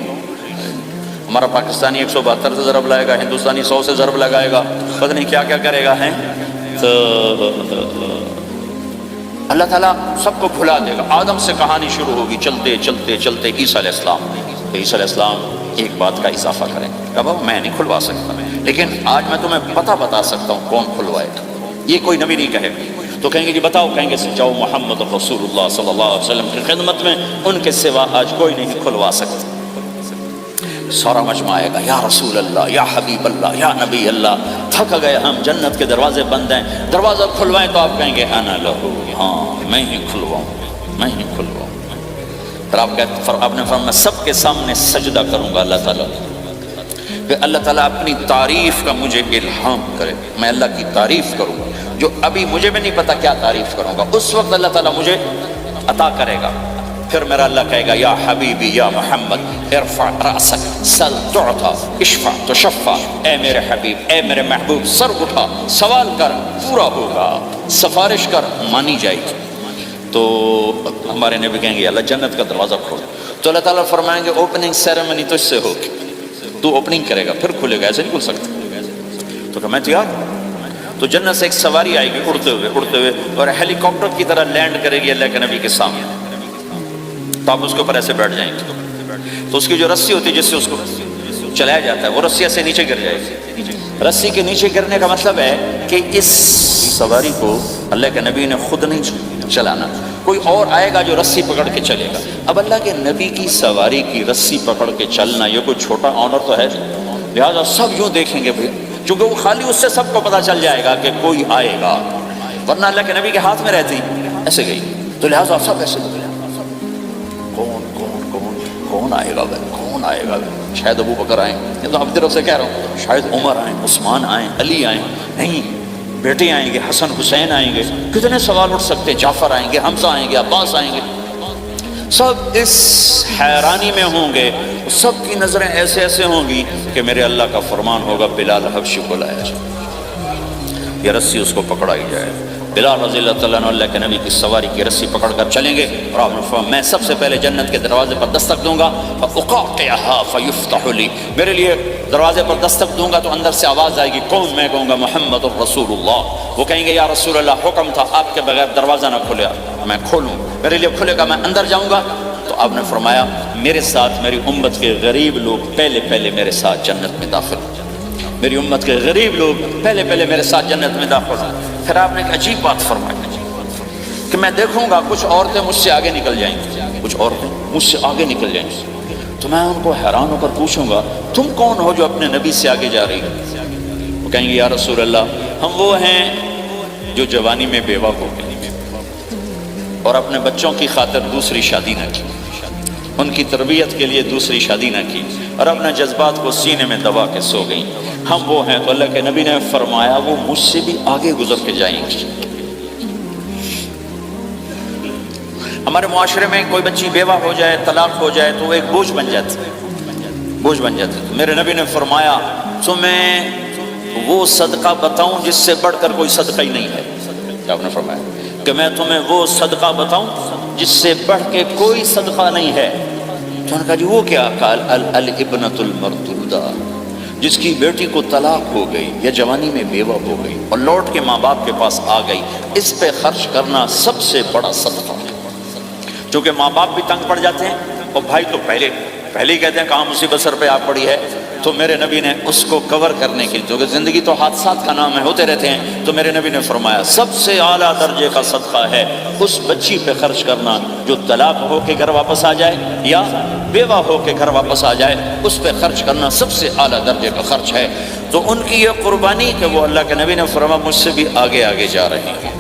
ہمارا پاکستانی 172 سے ضرب لائے گا، ہندوستانی 100 سے ضرب لگائے گا، پتہ نہیں کیا کیا کرے گا، ہیں تو اللہ تعالیٰ سب کو بھلا دے گا۔ آدم سے کہانی شروع ہوگی، چلتے عیسیٰ علیہ السلام، تو عیسیٰ علیہ السلام ایک بات کا اضافہ کریں کہ اب میں نہیں کھلوا سکتا، لیکن آج میں تمہیں پتہ بتا سکتا ہوں کون کھلوائے گا، یہ کوئی نبی نہیں کہے۔ تو کہیں گے جی بتاؤ، کہیں گے جاؤ محمد رسول اللہ صلی اللہ علیہ وسلم کی خدمت میں، ان کے سوا آج کوئی نہیں کھلوا سکتا۔ سارا مجمع آئے گا، یا رسول اللہ، یا حبیب اللہ، یا نبی اللہ، تھک گئے ہم، جنت کے دروازے بند ہیں، دروازہ کھلوائیں، تو آپ کہیں گے انا لہو، ہاں میں ہی کھلواؤں، میں ہی کھلواؤں۔ پھر آپ نے فرمایا میں سب کے سامنے سجدہ کروں گا اللہ تعالیٰ، کہ اللہ تعالیٰ اپنی تعریف کا مجھے الہام کرے، میں اللہ کی تعریف کروں گا، جو ابھی مجھے بھی نہیں پتا کیا تعریف کروں گا، اس وقت اللہ تعالیٰ مجھے عطا کرے گا۔ پھر میرا اللہ کہے گا یا حبیبی یا محمد ارفع رأسک سل تعطا اشفع تشفع، اے میرے حبیب، اے میرے محبوب، سر اٹھا، سوال کر، پورا ہوگا، سفارش کر، مانی جائے گی۔ تو ہمارے نبی کہیں گے اللہ جنت کا دروازہ کھول، تو اللہ تعالیٰ فرمائیں گے اوپننگ سیریمنی تجھ سے ہوگی، تو اوپننگ کرے گا، پھر کھلے گا، ایسے نہیں کھل سکتا۔ تو کہ میں تیار ہوں۔ تو جنت سے ایک سواری آئے گی اڑتے ہوئے، اور ہیلی کاپٹر کی طرح لینڈ کرے گی اللہ کے نبی کے سامنے، تو آپ اس کے اوپر ایسے بیٹھ جائیں گے، تو اس کی جو رسی ہوتی ہے جس سے اس کو چلایا جاتا ہے، وہ رسی سے نیچے گر جائے گی۔ رسی کے نیچے گرنے کا مطلب ہے کہ اس سواری کو اللہ کے نبی نے خود نہیں چلانا، کوئی اور آئے گا جو رسی پکڑ کے چلے گا۔ اب اللہ کے نبی کی سواری کی رسی پکڑ کے چلنا یہ کوئی چھوٹا آنر تو ہے، لہٰذا سب یوں دیکھیں گے بھائی، چونکہ وہ خالی اس سے سب کو پتہ چل جائے گا کہ کوئی آئے گا، ورنہ اللہ کے نبی کے ہاتھ میں رہتی ایسے گئی، تو لہٰذا سب ایسے کون آئے گا بھائی، کون آئے گا بھائی؟ شاید ابو بکر آئیں، یہ تو اپنی طرف سے کہہ رہا ہوں، شاید عمر آئیں، عثمان آئیں، علی آئیں، نہیں بیٹے آئیں گے، حسن حسین آئیں گے، کتنے سوال اٹھ سکتے، جعفر آئیں گے، حمزہ آئیں گے، عباس آئیں گے، سب اس حیرانی میں ہوں گے، سب کی نظریں ایسے ایسے ہوں گی کہ میرے اللہ کا فرمان ہوگا بلال حبشی کو لایا جائے، یہ رسی اس کو پکڑائی جائے۔ بلال رضی اللہ تعالیٰ عنہ اللہ کے نبی کی سواری کی رسی پکڑ کر چلیں گے، اور آپ نے فرمایا میں سب سے پہلے جنت کے دروازے پر دستک دوں گا، فَأُقَاطِعَهَا فَيُفْتَحُ لِي، میرے لیے دروازے پر دستک دوں گا تو اندر سے آواز آئے گی، کون؟ میں کہوں گا محمد الرسول اللہ۔ وہ کہیں گے یا رسول اللہ حکم تھا آپ کے بغیر دروازہ نہ کھلے، میں کھولوں، میرے لیے کھلے گا، میں اندر جاؤں گا۔ تو آپ نے فرمایا میرے ساتھ میری امت کے غریب لوگ پہلے میرے ساتھ جنت میں داخل ہو جائیں، میری امت کے غریب لوگ پہلے پہلے میرے ساتھ جنت میں داخل ہوں۔ پھر آپ نے ایک عجیب بات فرمائی کہ میں دیکھوں گا کچھ عورتیں مجھ سے آگے نکل جائیں گی، کچھ عورتیں مجھ سے آگے نکل جائیں گی، تو میں ان کو حیران ہو کر پوچھوں گا تم کون ہو جو اپنے نبی سے آگے جا رہی ہو؟ وہ کہیں گے یا رسول اللہ ہم وہ ہیں جو جوانی میں بیوہ ہو گئے اور اپنے بچوں کی خاطر دوسری شادی نہ کی، ان کی تربیت کے لیے دوسری شادی نہ کی، اور اپنے جذبات کو سینے میں دبا کے سو گئیں، ہم وہ ہیں۔ تو اللہ کے نبی نے فرمایا وہ مجھ سے بھی آگے گزر کے جائیں گی۔ ہمارے معاشرے میں کوئی بچی بیوہ ہو جائے، طلاق ہو جائے تو وہ ایک بوجھ بن جاتی ہے، بوجھ بن جاتی ہے۔ میرے نبی نے فرمایا تمہیں وہ صدقہ بتاؤں جس سے بڑھ کر کوئی صدقہ ہی نہیں ہے؟ کیا آپ نے فرمایا کہ میں تمہیں وہ صدقہ بتاؤں جس سے بڑھ کے کوئی صدقہ نہیں ہے؟ تو انہوں نے کہا جی وہ کیا؟ قال الابنۃ المردودہ، جس کی بیٹی کو طلاق ہو گئی یا جوانی میں بیوہ ہو گئی اور لوٹ کے ماں باپ کے پاس آ گئی، اس پہ خرچ کرنا سب سے بڑا صدقہ ہے۔ چونکہ ماں باپ بھی تنگ پڑ جاتے ہیں اور بھائی تو پہلے ہی کہتے ہیں کہاں مصیبت سر پہ آ پڑی ہے، تو میرے نبی نے اس کو کور کرنے کے لیے، کیونکہ زندگی تو حادثات کا نام ہے، ہوتے رہتے ہیں، تو میرے نبی نے فرمایا سب سے اعلیٰ درجے کا صدقہ ہے اس بچی پہ خرچ کرنا جو طلاق ہو کے گھر واپس آ جائے یا بیوہ ہو کے گھر واپس آ جائے، اس پہ خرچ کرنا سب سے اعلیٰ درجے کا خرچ ہے۔ تو ان کی یہ قربانی کہ وہ اللہ کے نبی نے فرمایا مجھ سے بھی آگے آگے جا رہے ہیں۔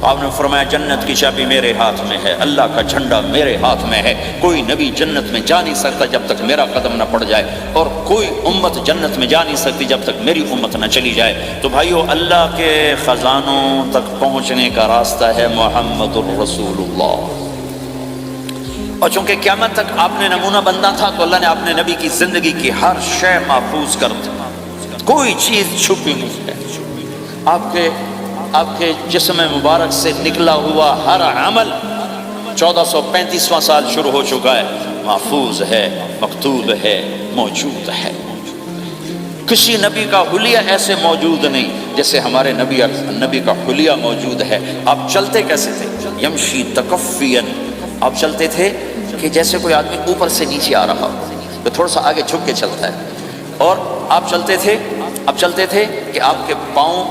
آپ نے فرمایا جنت کی چابی میرے ہاتھ میں ہے، اللہ کا جھنڈا میرے ہاتھ میں ہے، کوئی نبی جنت میں جا نہیں سکتا جب تک میرا قدم نہ پڑ جائے، اور کوئی امت جنت میں جا نہیں سکتی جب تک میری امت نہ چلی جائے۔ تو بھائیو اللہ کے خزانوں تک پہنچنے کا راستہ ہے محمد الرسول اللہ، اور چونکہ قیامت تک آپ نے نمونہ بننا تھا تو اللہ نے اپنے نبی کی زندگی کی ہر شے محفوظ کر دی، کوئی چیز چھپی نہیں ہے۔ آپ کے جسم مبارک سے نکلا ہوا ہر عمل 1435واں سال شروع ہو چکا ہے، محفوظ ہے، مکتوب ہے، موجود ہے۔ کسی نبی کا حلیہ ایسے موجود نہیں جیسے ہمارے نبی کا حلیہ موجود ہے۔ آپ چلتے کیسے تھے؟ یمشی تکفین، آپ چلتے تھے کہ جیسے کوئی آدمی اوپر سے نیچے آ رہا ہو تو تھوڑا سا آگے جھک کے چلتا ہے، اور آپ چلتے تھے کہ آپ کے پاؤں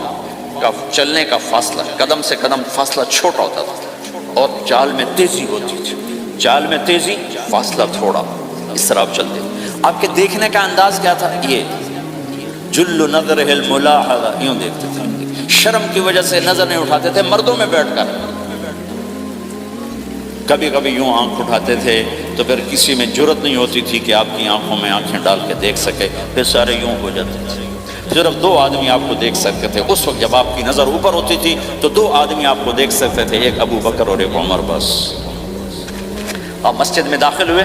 کا چلنے کا فاصلہ، قدم سے قدم فاصلہ چھوٹا ہوتا تھا، اور چال میں تیزی ہوتی تھی، چال میں تیزی، فاصلہ تھوڑا، اس طرح آپ چلتے۔ آپ کے دیکھنے کا انداز کیا تھا؟ یہ جل نظرہ الملاحظہ، یوں دیکھتے تھے، شرم کی وجہ سے نظر نہیں اٹھاتے تھے مردوں میں بیٹھ کر، کبھی کبھی یوں آنکھ اٹھاتے تھے تو پھر کسی میں جرت نہیں ہوتی تھی کہ آپ کی آنکھوں میں آنکھیں ڈال کے دیکھ سکے، پھر سارے یوں ہو جاتے تھے، صرف 2 آدمی آپ کو دیکھ سکتے تھے۔ اس وقت جب آپ کی نظر اوپر ہوتی تھی تو 2 آدمی آپ کو دیکھ سکتے تھے، ایک ابو بکر اور ایک عمر، بس۔ آپ مسجد میں داخل ہوئے،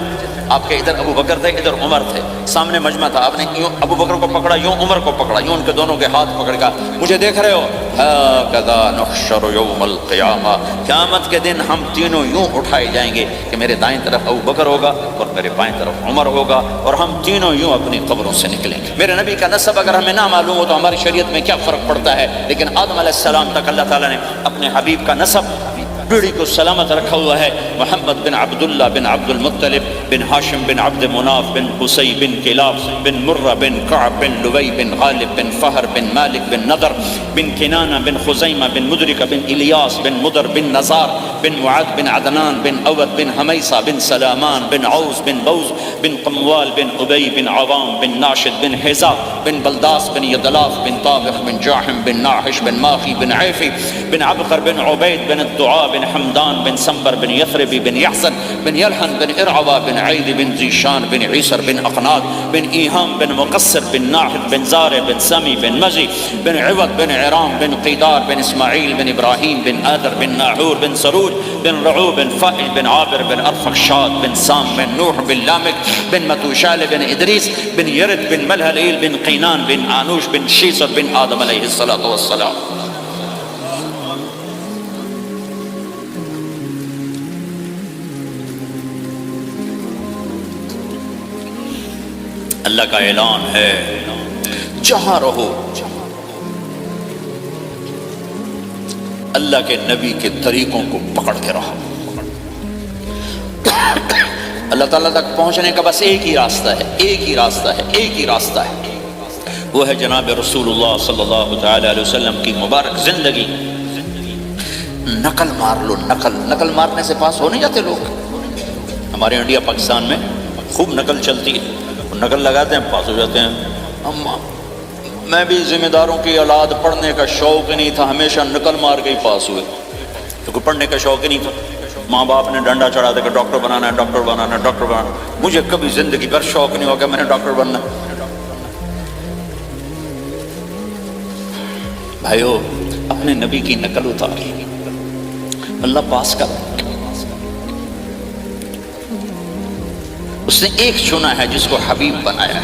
آپ کے ادھر ابو بکر تھے، ادھر عمر تھے، سامنے مجمع تھا، آپ نے یوں ابو بکر کو پکڑا، یوں عمر کو پکڑا، یوں ان کے دونوں کے ہاتھ پکڑ کر مجھے دیکھ رہے ہو؟ ہاکذا نحشر یوم القیامہ، قیامت کے دن ہم تینوں یوں اٹھائے جائیں گے کہ میرے دائیں طرف ابو بکر ہوگا اور میرے بائیں طرف عمر ہوگا، اور ہم تینوں یوں اپنی قبروں سے نکلیں گے۔ میرے نبی کا نسب اگر ہمیں نہ معلوم ہو تو ہماری شریعت میں کیا فرق پڑتا ہے، لیکن آدم علیہ السلام تک اللہ تعالیٰ نے اپنے حبیب کا نسب پیڑھی کو سلامت رکھا ہوا ہے۔ محمد بن عبداللہ بن عبد المطلب بن ہاشم بن عبد مناف بن قصی بن کلاب بن مرہ بن کعب بن لوی بن غالب بن فہر بن مالک بن نضر بن کنانہ بن خزیمہ بن مدرکہ بن الیاس بن مدر بن نزار بن معد بن عدنان بن اود بن حمیسہ بن سلامان بن عوز بن بوز بن قموال بن ابی بن عوام بن ناشد بن حزا بن بلداس بن یدلاف بن طابخ بن جاحم بن ناحش بن ماخی بن عیفی بن عبقر بن عبید بن الدعاء بن حمدان بن سنبر بن یثربی بن یحزن بن یلحن بن ارعوا بن عید بن زیشان بن عیسر بن اقناد بن ایہام بن مقصر بن ناحد بن زار بن سمی بن مزی بن عوض بن عرام بن قیدار بن اسماعیل بن ابراہیم بن آدر بن ناحور بن سروج بن رعو بن فائل بن عابر بن ارفخشاد بن سام بن نوح بن لامک بن متوشال بن ادریس بن یرد بن ملہلیل بن قینان بن آنوش بن شیسر بن آدم علیہ السلام۔ اللہ کا اعلان ہے جہاں رہو اللہ کے نبی کے طریقوں کو پکڑ کے رہو۔ اللہ تعالیٰ تک پہنچنے کا بس ایک ہی راستہ ہے، ایک ہی راستہ ہے، ایک ہی راستہ ہے۔ وہ ہے جناب رسول اللہ صلی اللہ تعالی علیہ وسلم کی مبارک زندگی۔ نقل مار لو، نقل مارنے سے پاس ہو نہیں جاتے لوگ۔ ہمارے انڈیا پاکستان میں خوب نقل چلتی ہے، نقل لگاتے ہیں پاس ہو جاتے ہیں۔ میں بھی ذمہ داروں کی اولاد، پڑھنے کا شوق ہی نہیں تھا، ہمیشہ نقل مار کے ہی پاس ہوئے، کیونکہ پڑھنے کا شوق ہی نہیں تھا۔ ماں باپ نے ڈنڈا چڑھا دے کہ ڈاکٹر بنانا ہے، ڈاکٹر بنانا ہے، ڈاکٹر بنانا۔ مجھے کبھی زندگی بھر شوق نہیں ہوا کہ میں نے ڈاکٹر بننا۔ بھائیو، اپنے نبی کی نقل اتاری، اللہ پاس کر۔ اس نے ایک چنا ہے جس کو حبیب بنایا،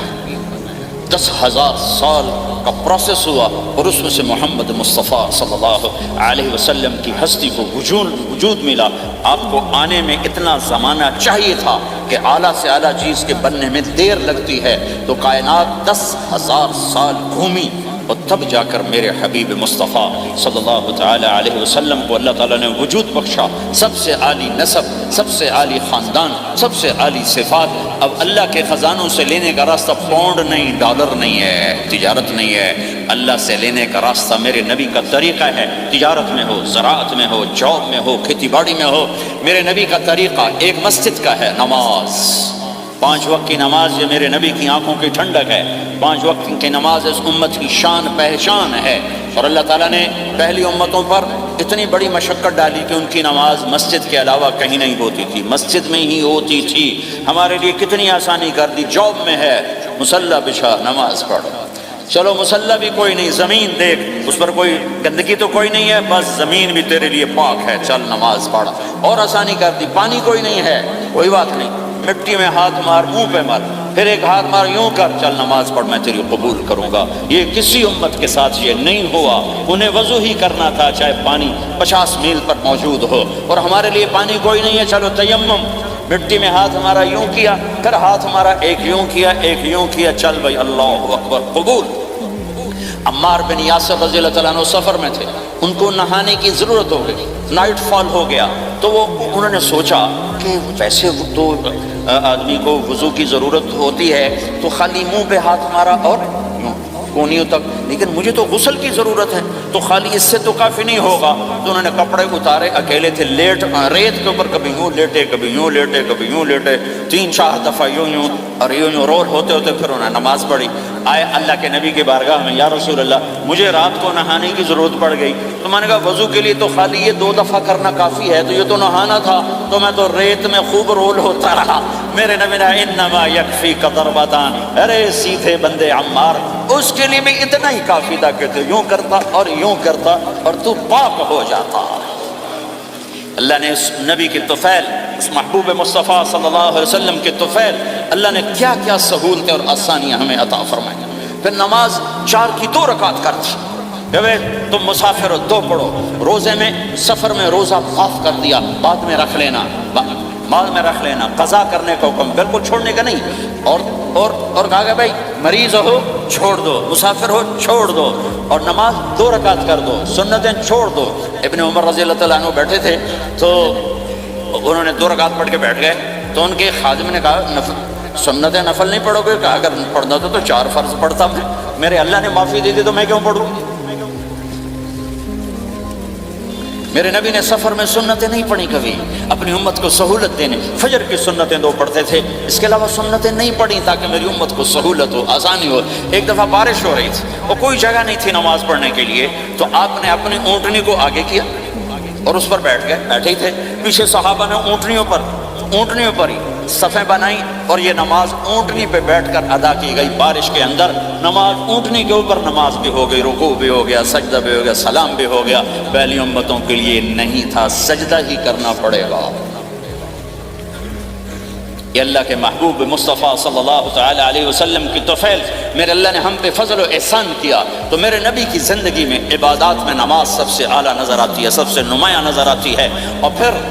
10,000 سال کا پروسیس ہوا اور اس میں سے محمد مصطفیٰ صلی اللہ علیہ وسلم کی ہستی کو وجود ملا۔ آپ کو آنے میں اتنا زمانہ چاہیے تھا کہ اعلیٰ سے اعلیٰ چیز کے بننے میں دیر لگتی ہے، تو کائنات 10,000 سال گھومی اور تب جا کر میرے حبیب مصطفیٰ صلی اللہ تعالی علیہ وسلم کو اللہ تعالیٰ نے وجود بخشا۔ سب سے عالی نسب، سب سے عالی خاندان، سب سے عالی صفات۔ اب اللہ کے خزانوں سے لینے کا راستہ پاؤنڈ نہیں، ڈالر نہیں ہے، تجارت نہیں ہے۔ اللہ سے لینے کا راستہ میرے نبی کا طریقہ ہے۔ تجارت میں ہو، زراعت میں ہو، جاب میں ہو، کھیتی باڑی میں ہو، میرے نبی کا طریقہ ایک مسجد کا ہے، نماز۔ 5 وقت کی نماز یہ میرے نبی کی آنکھوں کی ٹھنڈک ہے۔ 5 وقت کی نماز اس امت کی شان پہچان ہے۔ اور اللہ تعالیٰ نے پہلی امتوں پر اتنی بڑی مشقت ڈالی کہ ان کی نماز مسجد کے علاوہ کہیں نہیں ہوتی تھی، مسجد میں ہی ہوتی تھی۔ ہمارے لیے کتنی آسانی کر دی، جاب میں ہے، مصلی بچھا، نماز پڑھ۔ چلو مصلی بھی کوئی نہیں، زمین دیکھ، اس پر کوئی گندگی تو کوئی نہیں ہے، بس زمین بھی تیرے لیے پاک ہے، چل نماز پڑھ۔ اور آسانی کر دی، پانی کوئی نہیں ہے، کوئی بات نہیں، مٹی میں ہاتھ مار، منہ پہ مار، پھر ایک ہاتھ مار، یوں کر، چل نماز پڑھ، میں تیری قبول کروں گا۔ یہ کسی امت کے ساتھ یہ نہیں ہوا۔ انہیں وضو ہی کرنا تھا چاہے پانی 50 میل پر موجود ہو، اور ہمارے لیے پانی کوئی نہیں ہے، چلو تیمم، مٹی میں ہاتھ ہمارا یوں کیا، پھر ہاتھ ہمارا ایک یوں کیا، ایک یوں کیا، چل بھائی اللہ اکبر، قبول۔ عمار بن یاسر رضی اللہ تعالیٰ عنہ سفر میں تھے، ان کو نہانے کی ضرورت ہو گئی، نائٹ فال ہو گیا، تو انہوں نے سوچا کہ ویسے تو آدمی کو وضو کی ضرورت ہوتی ہے تو خالی منہ پہ ہاتھ مارا اور کونیوں تک، لیکن مجھے تو غسل کی ضرورت ہے، تو خالی اس سے تو کافی نہیں ہوگا۔ تو انہوں نے کپڑے اتارے، اکیلے تھے، ریت کے اوپر کبھی یوں لیٹے، کبھی یوں لیٹے، کبھی یوں لیٹے، 3-4 دفعہ یوں اور یوں رول ہوتے ہوتے پھر انہوں نے نماز پڑھی۔ آئے اللہ کے نبی کی بارگاہ میں، یا رسول اللہ مجھے رات کو نہانے کی ضرورت پڑ گئی، تو میں نے کہا وضو کے لیے تو خالی یہ 2 دفعہ کرنا کافی ہے، تو یہ تو نہانا تھا، تو میں تو ریت میں خوب رول ہوتا رہا۔ میرے نبی نے انما یکفیک ضربتان، ارے سیدھے بندے عمار، اس کے لیے بھی اتنا ہی کافی تھا کہ تو یوں کرتا اور یوں کرتا اور تو پاک ہو جاتا۔ اللہ نے اس نبی کی طفیل، اس محبوب مصطفیٰ صلی اللہ علیہ وسلم کے طفیل، اللہ نے کیا کیا سہولتیں اور آسانیاں ہمیں عطا فرمائیں۔ پھر نماز 4 کی 2 رکعت کر دی، تم مسافر ہو 2 پڑھو، روزے میں سفر میں روزہ معاف کر دیا، بعد میں رکھ لینا، بعد میں رکھ لینا، قضا کرنے کا حکم، بالکل چھوڑنے کا نہیں۔ اور کہا کہ بھائی مریض ہو چھوڑ دو، مسافر ہو چھوڑ دو، اور نماز 2 رکعت کر دو، سنتیں چھوڑ دو۔ ابن عمر رضی اللہ تعالیٰ عنہ بیٹھے تھے تو انہوں نے 2 رکعت پڑھ کے بیٹھ گئے، تو ان کے خادم نے کہا سنتیں نفل نہیں پڑھو گے؟ کہا اگر پڑھنا تو 4 فرض پڑھتا میں، میرے اللہ نے معافی دی تھی تو میں کیوں پڑھوں؟ میرے نبی نے سفر میں سنتیں نہیں پڑھی کبھی، اپنی امت کو سہولت دینے، فجر کی سنتیں 2 پڑھتے تھے، اس کے علاوہ سنتیں نہیں پڑھی تاکہ میری امت کو سہولت ہو، آسانی ہو۔ ایک دفعہ بارش ہو رہی تھی اور کوئی جگہ نہیں تھی نماز پڑھنے کے لیے، تو آپ نے اپنی اونٹنی کو آگے کیا اور اس پر بیٹھ گئے، بیٹھے ہی تھے، پیچھے صحابہ نے اونٹنیوں پر ہی صفیں بنائی، اور یہ نماز اونٹنی پہ بیٹھ کر ادا کی گئی بارش کے اندر۔ نماز اونٹنی کے اوپر نماز بھی ہو گئی، رکوع بھی ہو گیا، سجدہ بھی ہو گیا، سلام بھی ہو گیا۔ پہلی امتوں کے لیے نہیں تھا، سجدہ ہی کرنا پڑے گا۔ یہ اللہ کے محبوب مصطفیٰ صلی اللہ تعالی علیہ وسلم کی طفیل، میرے اللہ نے ہم پہ فضل و احسان کیا، تو میرے نبی کی زندگی میں عبادات میں نماز سب سے اعلیٰ نظر آتی ہے، سب سے نمایاں نظر آتی ہے۔ اور پھر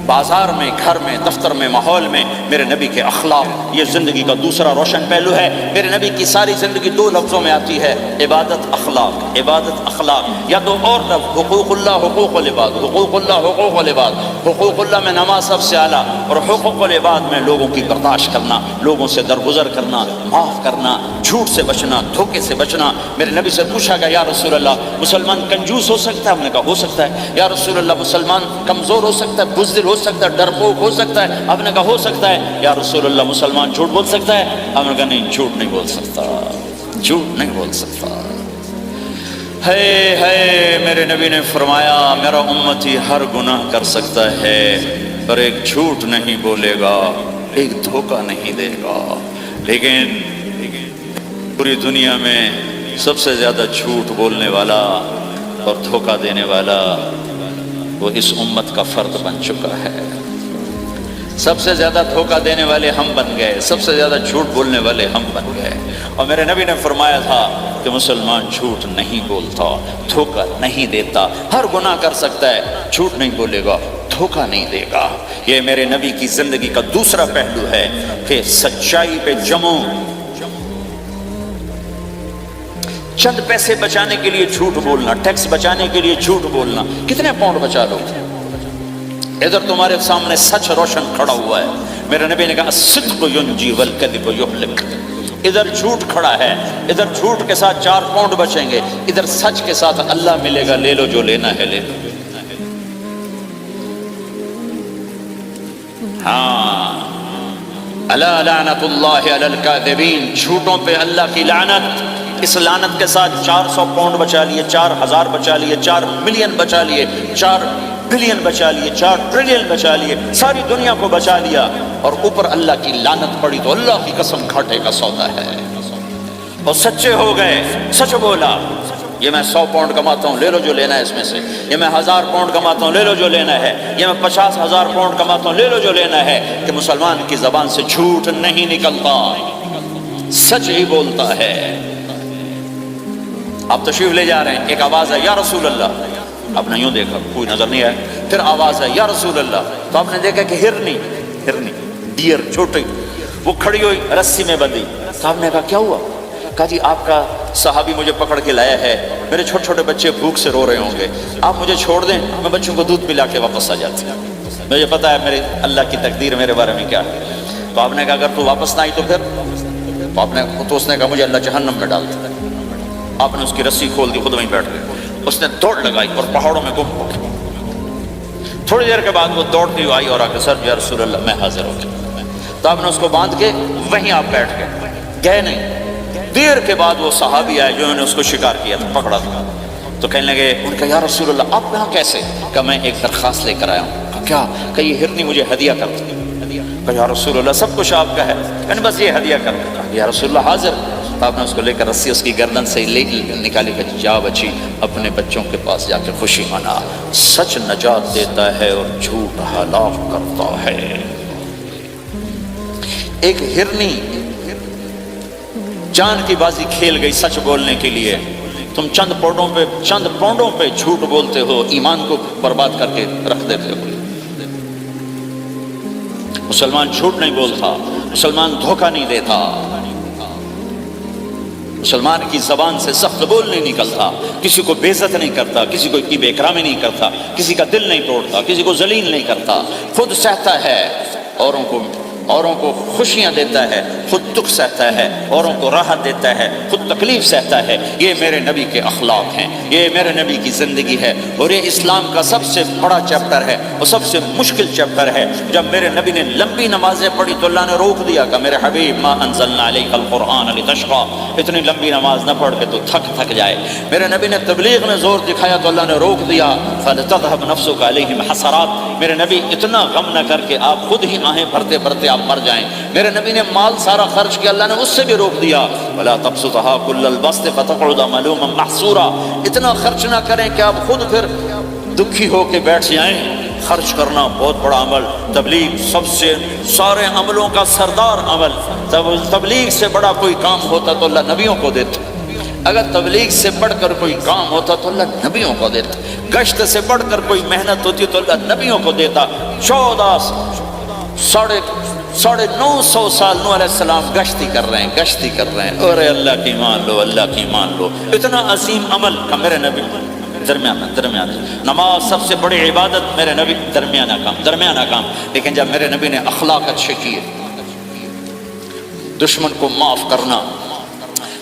بازار میں، گھر میں، دفتر میں، ماحول میں میرے نبی کے اخلاق یہ زندگی کا دوسرا روشن پہلو ہے۔ میرے نبی کی ساری زندگی دو لفظوں میں آتی ہے، عبادت اخلاق، عبادت اخلاق، یا تو اور لفظ حقوق اللہ حقوق العباد، حقوق اللہ حقوق العباد۔ حقوق اللہ میں نماز سب سے اعلیٰ، اور حقوق العباد میں لوگوں کی برداشت کرنا، لوگوں سے درگزر کرنا، معاف کرنا، جھوٹ سے بچنا، دھوکے سے بچنا۔ میرے نبی سے پوچھا گیا یا رسول اللہ مسلمان کنجوس ہو سکتا ہے؟ ہم نے کہا ہو سکتا ہے۔ یا رسول اللہ مسلمان کمزور ہو سکتا ہے، بزدل ہو سکتا ہے، ڈرپوک ہو سکتا ہے؟ آپ نے کہا ہو سکتا ہے۔ یا رسول اللہ مسلمان جھوٹ بول سکتا ہے؟ ہم نے کہا نہیں، جھوٹ نہیں بول سکتا، جھوٹ نہیں بول سکتا۔ ہے میرے نبی نے فرمایا میرا امتی ہر گناہ کر سکتا ہے پر ایک جھوٹ نہیں بولے گا، ایک دھوکہ نہیں دے گا۔ لیکن پوری دنیا میں سب سے زیادہ جھوٹ بولنے والا اور دھوکہ دینے والا وہ اس امت کا فرد بن چکا ہے۔ سب سے زیادہ دھوکہ دینے والے ہم بن گئے، سب سے زیادہ جھوٹ بولنے والے ہم بن گئے۔ اور میرے نبی نے فرمایا تھا کہ مسلمان جھوٹ نہیں بولتا، دھوکہ نہیں دیتا، ہر گناہ کر سکتا ہے، جھوٹ نہیں بولے گا، دھوکہ نہیں دے گا۔ یہ میرے نبی کی زندگی کا دوسرا پہلو ہے کہ سچائی پہ جمو۔ چند پیسے بچانے کے لیے جھوٹ بولنا، ٹیکس بچانے کے لیے جھوٹ بولنا، کتنے پاؤنڈ بچا لو؟ ادھر تمہارے سامنے سچ روشن کھڑا ہوا ہے۔ میرے نبی نے کہا الصدق ینجی والکذب یہلک۔ ادھر جھوٹ کھڑا ہے، ادھر جھوٹ کے ساتھ 4 پاؤنڈ بچیں گے، ادھر سچ کے ساتھ اللہ ملے گا، لے لو جو لینا ہے لے لو۔ ہاں، الا لعنت اللہ علی الکاذبین، جھوٹوں پہ اللہ کی لعنت۔ اس لعنت کے ساتھ 400 پاؤنڈ بچا لیے، 4000 بچا لیے، 4 ملین بچا لیے، 4 بلین بچا لیے، 4 ٹریلین بچا لیے، ساری دنیا کو بچا لیا، اور اوپر اللہ کی لعنت پڑی تو اللہ کی قسم گھاٹے کا سودا ہے۔ اور سچے ہو گئے، سچ بولا، یہ میں 100 پاؤنڈ کماتا ہوں، لے لو جو لینا ہے اس میں سے، یہ میں 1000 پاؤنڈ کماتا ہوں، لے لو جو لینا ہے، یہ میں 50,000 پاؤنڈ کماتا ہوں، لے لو جو لینا ہے۔ کہ مسلمان کی زبان سے جھوٹ نہیں نکلتا، سچ ہی بولتا ہے۔ آپ تشریف لے جا رہے ہیں، ایک آواز ہے یا رسول اللہ، آپ نے یوں دیکھا کوئی نظر نہیں آیا، پھر آواز ہے یا رسول اللہ، تو آپ نے دیکھا کہ ہرنی ڈیر چھوٹی وہ کھڑی ہوئی رسی میں بندھی۔ تو آپ نے کہا کیا ہوا؟ کہا جی آپ کا صحابی مجھے پکڑ کے لایا ہے، میرے چھوٹے چھوٹے بچے بھوک سے رو رہے ہوں گے، آپ مجھے چھوڑ دیں، میں بچوں کو دودھ پلا کے واپس آ جاتی ہوں، مجھے پتا ہے میرے اللہ کی تقدیر میرے بارے میں کیا ہے۔ تو آپ نے کہا اگر تو واپس نہ آئی تو پھر؟ تو اس نے کہا مجھے اللہ جہنم میں ڈال دے۔ آپ نے اس کی رسی کھول دی، خود وہیں بیٹھ گئے، اس نے دوڑ لگائی اور پہاڑوں میں گم ہو گئی۔ تھوڑی دیر کے بعد وہ دوڑتی ہوئی آئی اور آ کے سر یا رسول اللہ میں حاضر ہو گیا۔ تو آپ نے اس کو باندھ کے وہیں آپ بیٹھ گئے نہیں۔ دیر کے بعد وہ صحابی آئے جو انہوں نے اس کو شکار کیا تھا، پکڑا تھا، تو کہنے لگے، ان کا یا رسول اللہ آپ یہاں کیسے؟ کہا میں ایک درخواست لے کر آیا ہوں۔ کہا کیا؟ کہ یہ ہرنی مجھے ہدیہ کر دے۔ کہا یا رسول اللہ سب کچھ آپ کا ہے، کہنے بس یہ ہدیہ کر دے۔ یا رسول اللہ حاضر۔ تو آپ نے اس کو لے کر رسی اس کی گردن سے نکالی کہ جا بچی اپنے بچوں کے پاس جا کے خوشی منا۔ سچ نجات دیتا ہے اور جھوٹ ہلاک کرتا ہے۔ ایک ہرنی جان کی بازی کھیل گئی سچ بولنے کے لیے، تم چند پاؤنڈوں پہ جھوٹ بولتے ہو، ایمان کو برباد کر کے رکھ دیتے ہو۔ مسلمان جھوٹ نہیں بولتا، مسلمان دھوکہ نہیں دیتا، مسلمان کی زبان سے سخت بول نہیں نکلتا، کسی کو بے عزت نہیں کرتا، کسی کو بے اکرامی نہیں کرتا، کسی کا دل نہیں توڑتا، کسی کو ذلیل نہیں کرتا، خود سہتا ہے، اوروں کو خوشیاں دیتا ہے، خود دکھ سہتا ہے، اوروں کو راحت دیتا ہے، خود تکلیف سہتا ہے۔ یہ میرے نبی کے اخلاق ہیں، یہ میرے نبی کی زندگی ہے، اور یہ اسلام کا سب سے بڑا چیپٹر ہے اور سب سے مشکل چیپٹر ہے۔ جب میرے نبی نے لمبی نمازیں پڑھی تو اللہ نے روک دیا کہ میرے حبیب ما انزلنا علیک القرآن لتشقی، اتنی لمبی نماز نہ پڑھ کے تو تھک جائے۔ میرے نبی نے تبلیغ میں زور دکھایا تو اللہ نے روک دیا، فلتذهب نفسک علیہم حسرات، میرے نبی اتنا غم نہ کر کے آپ خود ہی آہیں بھرتے بھرتے آپ مر جائیں۔ میرے نبی نے مال سارا خرچ کیا، اللہ نے اس سے بھی روک دیا، ولا تبسطها كل البسط فتقعد ملوما محسورا، اتنا خرچ نہ کریں کہ آپ خود پھر دکھی ہو کے بیٹھ جائیں۔ خرچ کرنا بہت بڑا عمل، تبلیغ سب سے سارے عملوں کا سردار عمل، تبلیغ سے بڑا کوئی کام ہوتا تو اللہ نبیوں کو دیتا، اگر تبلیغ سے بڑھ کر کوئی کام ہوتا تو اللہ نبیوں کو دیتا، گشت سے بڑھ کر کوئی محنت ہوتی تو اللہ نبیوں کو دیتا۔ 950 سال نوح علیہ السلام گشتی کر رہے ہیں، اور اللہ کی مان لو، اللہ کی مان لو، اتنا عظیم عمل کا میرے نبی درمیانہ نماز سب سے بڑی عبادت، میرے نبی درمیانہ کام، لیکن جب میرے نبی نے اخلاق اچھے کیے، دشمن کو معاف کرنا۔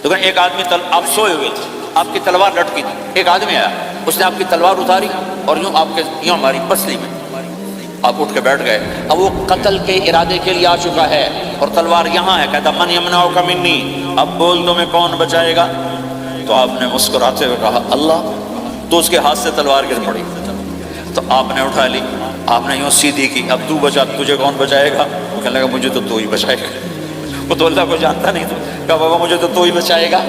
لیکن ایک آدمی آپ سوئے ہوئے تھے، آپ کی تلوار لٹکی تھی، ایک آدمی آیا، اس نے آپ کی تلوار اتاری اور یوں ماری پسلی میں، آپ اٹھ کے بیٹھ گئے۔ اب وہ قتل کے ارادے کے لیے آ چکا ہے اور تلوار یہاں ہے، کہتا من یمنعک منی، اب بول تمہیں کون بچائے گا؟ تو آپ نے مسکراتے ہوئے کہا اللہ، تو اس کے ہاتھ سے تلوار گر پڑی، تو آپ نے اٹھا لی، آپ نے یوں سیدھی کی، اب تو بچا، تجھے کون بچائے گا؟ وہ کہنے لگا مجھے تو ہی بچائے گا، وہ تو اللہ کو جانتا نہیں تھا، کہا بابا مجھے تو ہی بچائے گا۔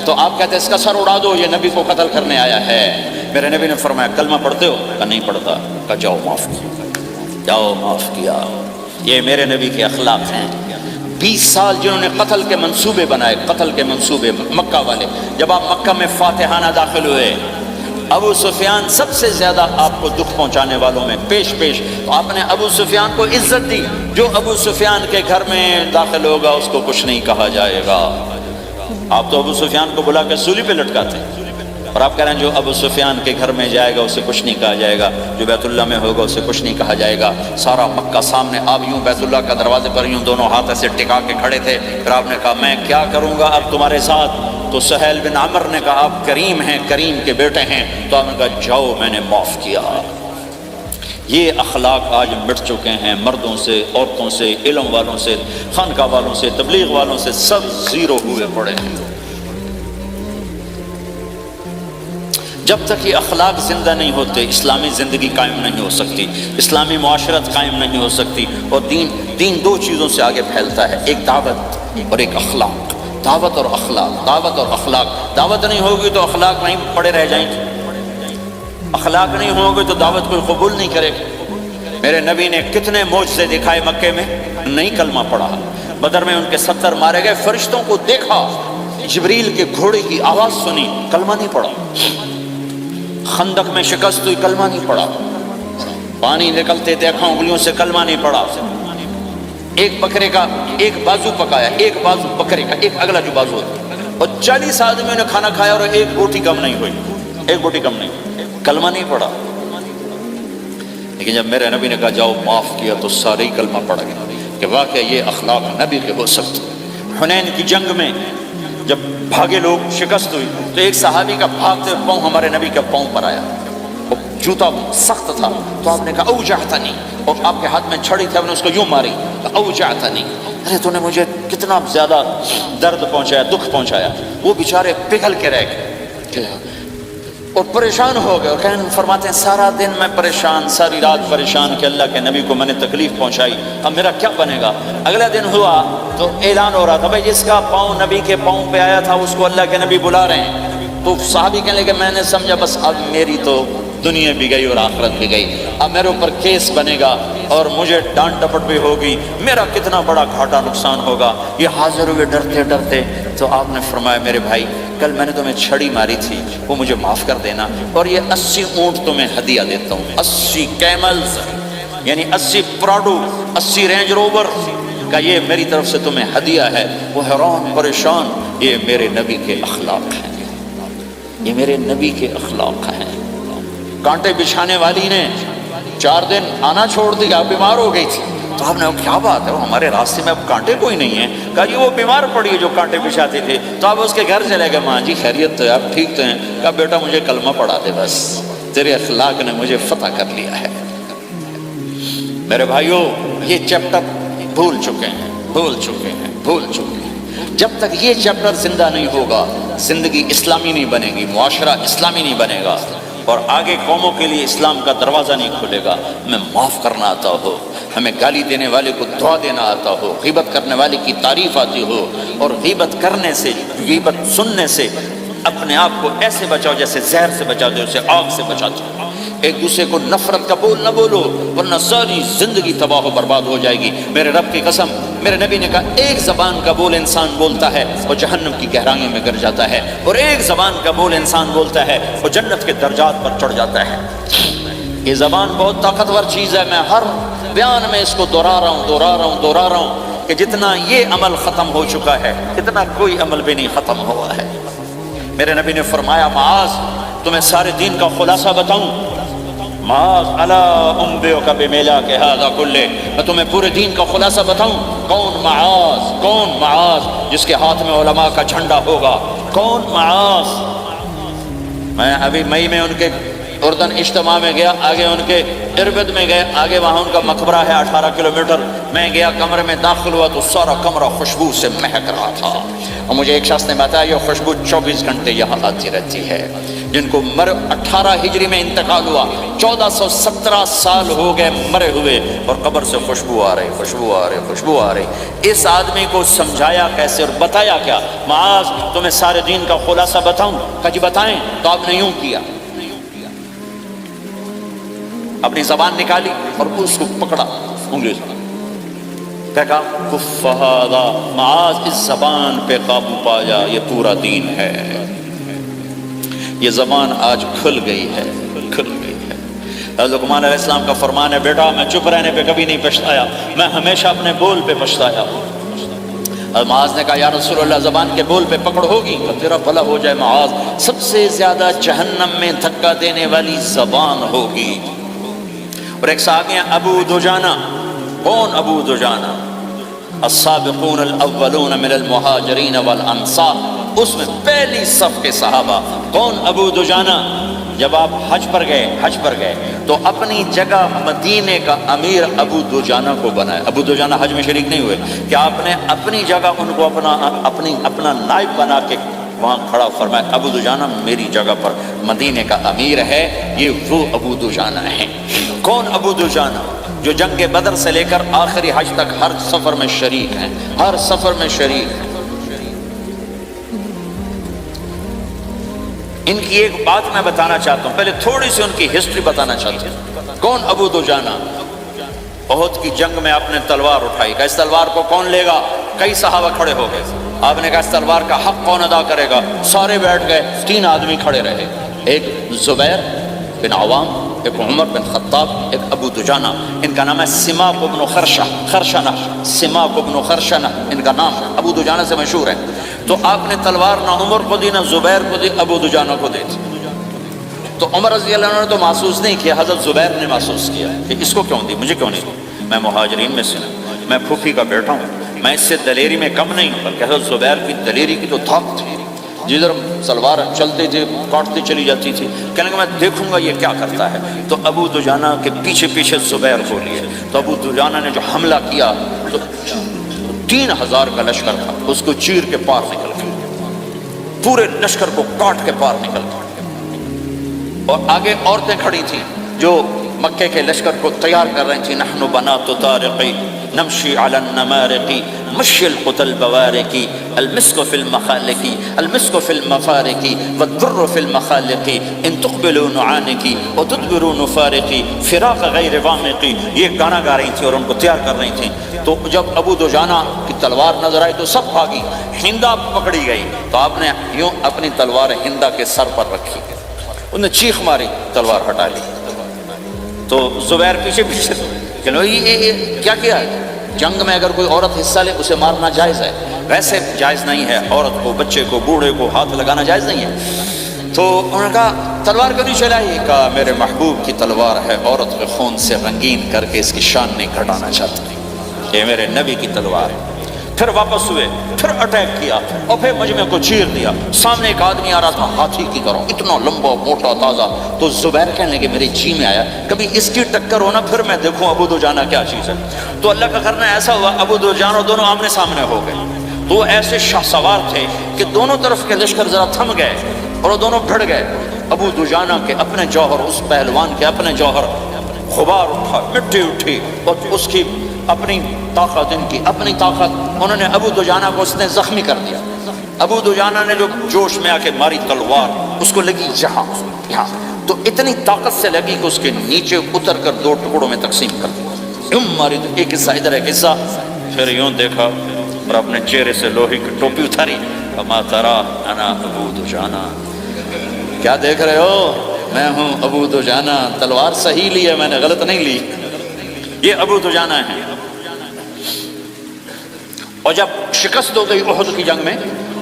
تو آپ کہتے ہیں اس کا سر اڑا دو، یہ نبی کو قتل کرنے آیا ہے۔ میرے نبی نے فرمایا کلمہ پڑھتے ہو؟ کہا نہیں پڑھتا۔ کہا جاؤ معاف کیا۔ یہ میرے نبی کے اخلاق ہیں۔ 20 سال جنہوں نے قتل کے منصوبے بنائے، مکہ والے، جب آپ مکہ میں فاتحانہ داخل ہوئے، ابو سفیان سب سے زیادہ آپ کو دکھ پہنچانے والوں میں پیش، تو آپ نے ابو سفیان کو عزت دی۔ جو ابو سفیان کے گھر میں داخل ہوگا اس کو کچھ نہیں کہا جائے گا۔ آپ تو ابو سفیان کو بلا کے سولی پہ لٹکاتے ہیں، اور آپ کہہ رہے ہیں جو ابو سفیان کے گھر میں جائے گا اسے کچھ نہیں کہا جائے گا، جو بیت اللہ میں ہوگا اسے کچھ نہیں کہا جائے گا۔ سارا مکہ سامنے، آپ یوں بیت اللہ کا دروازے پر یوں دونوں ہاتھ ایسے ٹکا کے کھڑے تھے۔ پھر آپ نے کہا میں کیا کروں گا اب تمہارے ساتھ؟ تو سہیل بن عمر نے کہا آپ کریم ہیں، کریم کے بیٹے ہیں۔ تو آپ نے کہا جاؤ میں نے معاف کیا۔ یہ اخلاق آج مٹ چکے ہیں، مردوں سے، عورتوں سے، علم والوں سے، خانقاہ والوں سے، تبلیغ والوں سے، سب زیرو ہوئے پڑے ہیں۔ جب تک یہ اخلاق زندہ نہیں ہوتے اسلامی زندگی قائم نہیں ہو سکتی، اسلامی معاشرت قائم نہیں ہو سکتی۔ اور دین دو چیزوں سے آگے پھیلتا ہے، ایک دعوت اور ایک اخلاق۔ دعوت اور اخلاق، دعوت نہیں ہوگی تو اخلاق نہیں پڑے رہ جائیں گے، اخلاق نہیں ہوگی تو دعوت کوئی قبول نہیں کرے گا۔ میرے نبی نے کتنے معجزے دکھائے مکے میں، نہیں کلمہ پڑھا۔ بدر میں ان کے 70 مارے گئے، فرشتوں کو دیکھا، جبریل کے گھوڑے کی آواز سنی، کلمہ نہیں پڑھا۔ خندق میں شکست ہوئی، کلمہ نہیں پڑھا۔ پانی نکلتے دیکھا، انگلیوں سے کلمہ نہیں پڑھا۔ ایک بکرے کا ایک بازو پکایا، ایک بازو بکرے کا، ایک اگلا جو بازو ہوتا، اور 40 آدمیوں نے کھانا کھایا اور ایک بوٹی کم نہیں ہوئی، کلمہ نہیں پڑھا۔ لیکن جب میرے نبی نے کہا جاؤ معاف کیا تو سارے ہی کلمہ پڑھ گئے کہ واقعی یہ اخلاق نبی کے ہو سکتے۔ حنین کی جنگ میں جب بھاگے لوگ، شکست ہوئی، تو ایک صحابی کا بھاگتے پاؤں ہمارے نبی کے پاؤں پر آیا، جوتا سخت تھا، تو آپ نے کہا اوجعتنی، اور آپ کے ہاتھ میں چھڑی تھی، آپ نے اس کو یوں ماری، اوجعتنی، ارے تو نے مجھے کتنا زیادہ درد پہنچایا، دکھ پہنچایا۔ وہ بیچارے پگھل کے رہ گئے اور پریشان ہو گئے، اور فرماتے ہیں سارا دن میں پریشان، ساری رات پریشان کہ اللہ کے نبی کو میں نے تکلیف پہنچائی، اب میرا کیا بنے گا؟ اگلا دن ہوا تو اعلان ہو رہا تھا بھائی جس کا پاؤں نبی کے پاؤں پہ آیا تھا اس کو اللہ کے نبی بلا رہے ہیں۔ تو صحابی کہنے لگے میں نے سمجھا بس اب میری تو دنیا بھی گئی اور آخرت بھی گئی، اب میرے اوپر کیس بنے گا اور مجھے ڈانٹ ڈپٹ بھی ہوگی، میرا کتنا بڑا گھاٹا نقصان ہوگا۔ یہ حاضر ہوئے ڈرتے، تو آپ نے فرمایا میرے بھائی کل میں نے تمہیں چھڑی ماری تھی، وہ مجھے معاف کر دینا، اور یہ 80 اونٹ تمہیں ہدیہ دیتا ہوں، 80 کیملز یعنی 80 پراڈو، 80 رینج روور کا یہ میری طرف سے تمہیں ہدیہ ہے۔ وہ حیران پریشان، یہ میرے نبی کے اخلاق ہیں، یہ میرے نبی کے اخلاق ہیں۔ کانٹے بچھانے والی نے 4 دن آنا چھوڑ دیا، بیمار ہو گئی تھی، تو آپ نے کیا بات ہے، وہ ہمارے راستے میں اب کانٹے کوئی نہیں ہیں؟ کہا جی وہ بیمار پڑی ہے جو کانٹے بچھاتی تھی۔ تو آپ اس کے گھر چلے گئے، ماں جی خیریت تو ہے، آپ ٹھیک تو ہیں؟ کہا بیٹا مجھے کلمہ پڑھا دے، بس تیرے اخلاق نے مجھے فتح کر لیا ہے۔ میرے بھائیوں یہ چیپٹر بھول چکے ہیں۔ جب تک یہ چیپٹر زندہ نہیں ہوگا زندگی اسلامی نہیں بنے گی، معاشرہ اسلامی نہیں بنے گا، اور آگے قوموں کے لیے اسلام کا دروازہ نہیں کھلے گا۔ ہمیں معاف کرنا آتا ہو، ہمیں گالی دینے والے کو دعا دینا آتا ہو، غیبت کرنے والے کی تعریف آتی ہو، اور غیبت کرنے سے، غیبت سننے سے اپنے آپ کو ایسے بچاؤ جیسے زہر سے بچاتے ہو، اسے آگ سے بچاتے ہو۔ ایک دوسرے کو نفرت کا بول نہ بولو ورنہ ساری زندگی تباہ و برباد ہو جائے گی۔ میرے رب کی قسم، میرے نبی نے کہا ایک زبان کا بول انسان بولتا ہے وہ جہنم کی گہرائیوں میں گر جاتا ہے، اور ایک زبان کا بول انسان بولتا ہے وہ جنت کے درجات پر چڑھ جاتا ہے۔ یہ زبان بہت طاقتور چیز ہے، میں ہر بیان میں اس کو دہرا رہا ہوں کہ جتنا یہ عمل ختم ہو چکا ہے اتنا کوئی عمل بھی نہیں ختم ہوا ہے۔ میرے نبی نے فرمایا معاذ تمہیں سارے دین کا خلاصہ بتاؤں؟ معاذ الا انبئک بمیلاک ھذا کلہ، میں تمہیں پورے دین کا خلاصہ بتاؤں؟ کون معاذ جس کے ہاتھ میں علماء کا جھنڈا ہوگا؟ کون معاذ؟ میں ابھی مئی میں ان کے اردن اجتماع میں گیا، آگے ان کے اربد میں گئے، آگے وہاں ان کا مقبرہ ہے 18 کلومیٹر۔ میں گیا کمرے میں داخل ہوا تو سارا کمرہ خوشبو سے مہک رہا تھا، اور مجھے ایک شخص نے بتایا یہ خوشبو 24 گھنٹے یہاں آتی رہتی ہے۔ جن کو 18 ہجری میں انتقال ہوا، 1417 سال ہو گئے مرے ہوئے، اور قبر سے خوشبو آ رہی۔ اس آدمی کو سمجھایا کیسے اور بتایا کیا؟ معاذ تمہیں سارے دین کا خلاصہ بتاؤں؟ کہا جی بتائیں۔ تو آپ نے یوں کیا، اپنی زبان نکالی اور اس کو پکڑا انگلی سے، کہا کف ھذا، معاذ اس زبان پہ قابو پا جا، یہ پورا دین ہے۔ یہ زبان آج کھل گئی ہے۔ لقمان علیہ السلام کا فرمان ہے بیٹا میں چپ رہنے پہ کبھی نہیں پچھتایا، میں ہمیشہ اپنے بول پہ پچھتایا ہوں۔ معاذ نے کہا یا رسول اللہ زبان کے بول پہ پکڑ ہوگی تو تیرا بھلا ہو جائے معاذ، سب سے زیادہ جہنم میں دھکا دینے والی زبان ہوگی۔ اور ایک صحابی ہیں ابو دجانہ۔ کون ابو دجانہ؟ السابقون الاولون من المہاجرین والانصار، اس میں پہلی صف کے صحابہ۔ کون ابو دجانہ؟ جب آپ حج پر گئے تو اپنی جگہ مدینے کا امیر ابو دجانہ کو بنایا۔ ابو دجانہ حج میں شریک نہیں ہوئے کہ آپ نے اپنی جگہ ان کو اپنا نائب بنا کے وہاں کھڑا فرمایا ابو دجانہ میری جگہ پر مدینے کا امیر ہے، یہ وہ ابو دجانہ ہے۔ کون ابو دجانہ؟ جو جنگ بدر سے لے کر آخری حج تک ہر سفر میں شریک ہیں، ہر سفر میں شریک ہیں۔ ان کی ایک بات میں بتانا چاہتا ہوں، پہلے تھوڑی سی ان کی ہسٹری بتانا چاہتا ہوں۔ کون ابو دجانہ؟ احد کی جنگ میں آپ نے تلوار اٹھائی، کہ اس تلوار کو کون لے گا؟ کئی صحابہ کھڑے ہو گئے۔ آپ نے کہا اس تلوار کا حق کون ادا کرے گا؟ سارے بیٹھ گئے، 3 آدمی کھڑے رہے، ایک زبیر بن عوام، ایک عمر بن خطاب، ایک ابو دجانہ۔ ان کا نام ہے سماک بن خرشنہ، سماک بن خرشنہ ان کا نام، ابو دجانہ سے مشہور ہے۔ تو آپ نے تلوار نہ عمر کو دی، نہ زبیر کو دی، ابو دجانہ کو دی۔ تو عمر رضی اللہ عنہ نے تو محسوس نہیں کیا، حضرت زبیر نے محسوس کیا کہ اس کو کیوں دی، مجھے کیوں نہیں دی؟ میں مہاجرین میں سے ہوں، میں پھوپھی کا بیٹا ہوں، میں اس سے دلیری میں کم نہیں ہوں، بلکہ حضرت زبیر کی دلیری کی تو طاقت تھی، جدھر سلوار چلتے تھے کاٹتے چلی جاتی تھی، کہنے کہ میں دیکھوں گا یہ کیا کرتا ہے۔ تو ابو دجانہ کے پیچھے پیچھے زبیر کو لیے، تو ابو دجانہ نے جو حملہ کیا تو 3000 کا لشکر تھا، اس کو چیر کے پار نکل گیا، پورے لشکر کو کاٹ کے پار نکل گیا۔ اور آگے عورتیں کھڑی تھیں جو مکے کے لشکر کو تیار کر رہی تھیں، نحن بنات طارق نمشی علی النمارق مشی القتل بوارق المسک فی المخالق المسک فی المفارق والدر فی المخالق ان تقبلوا نعانقی وتدبروا نفارقی فراق غیر وامقی، یہ گانا گا رہی تھیں اور ان کو تیار کر رہی تھیں۔ تو جب ابو دجانہ کی تلوار نظر آئی تو سب بھاگی، ہندا پکڑی گئی، تو آپ نے یوں اپنی تلوار ہندا کے سر پر رکھی، انہوں نے چیخ ماری، تلوار ہٹا لی۔ تو زبیر پیچھے پیچھے کہ یہ کیا کیا ہے؟ جنگ میں اگر کوئی عورت حصہ لے اسے مارنا جائز ہے، ویسے جائز نہیں ہے، عورت کو، بچے کو، بوڑھے کو ہاتھ لگانا جائز نہیں ہے۔ تو انہوں نے کہا تلوار کیوں نہیں چلائی؟ کہا میرے محبوب کی تلوار ہے، عورت کے خون سے رنگین کر کے اس کی شان نہیں گھٹانا چاہتا، یہ میرے نبی کی تلوار ہے۔ پھر واپس ہوئے، پھر اٹیک کیا اور پھر مجمع کو چیر دیا۔ سامنے ایک آدمی آ رہا تھا ہاتھی کی طرح، اتنا لمبا موٹا تازہ۔ تو زبیر کہنے لگے میرے جی میں آیا کبھی اس کی ٹکر ہونا پھر میں دیکھوں ابو دجانہ کیا چیز ہے۔ تو اللہ کا کرنا ایسا ہوا ابو دجانہ دونوں آمنے سامنے ہو گئے۔ تو وہ ایسے شاہ سوار تھے کہ دونوں طرف کے لشکر ذرا تھم گئے اور وہ دونوں بھڑ گئے۔ ابو دجانہ کے اپنے جوہر، اس پہلوان کے اپنے جوہر، غبار اٹھا، مٹی اٹھی، اور اس کی اپنی طاقت، ان کی اپنی طاقت، انہوں نے ابو دجانہ کو اس نے زخمی کر دیا۔ ابو دجانہ نے جو جوش میں آ کے ماری تلوار، اس کو لگی یہاں، تو اتنی طاقت سے لگی کہ اس کے نیچے اتر کر 2 ٹکڑوں میں تقسیم کر دی، ماری تو ایک حصہ ادھر ایک حصہ، پھر یوں دیکھا اور اپنے چہرے سے لوہے کی ٹوپی اتاری، فما ترى انا ابو دجانہ، کیا دیکھ رہے ہو، میں ہوں ابو دجانہ، تلوار صحیح لی ہے میں نے، غلط نہیں لی، یہ ابو دجانہ ہے۔ اور جب شکست ہو گئی احد کی جنگ میں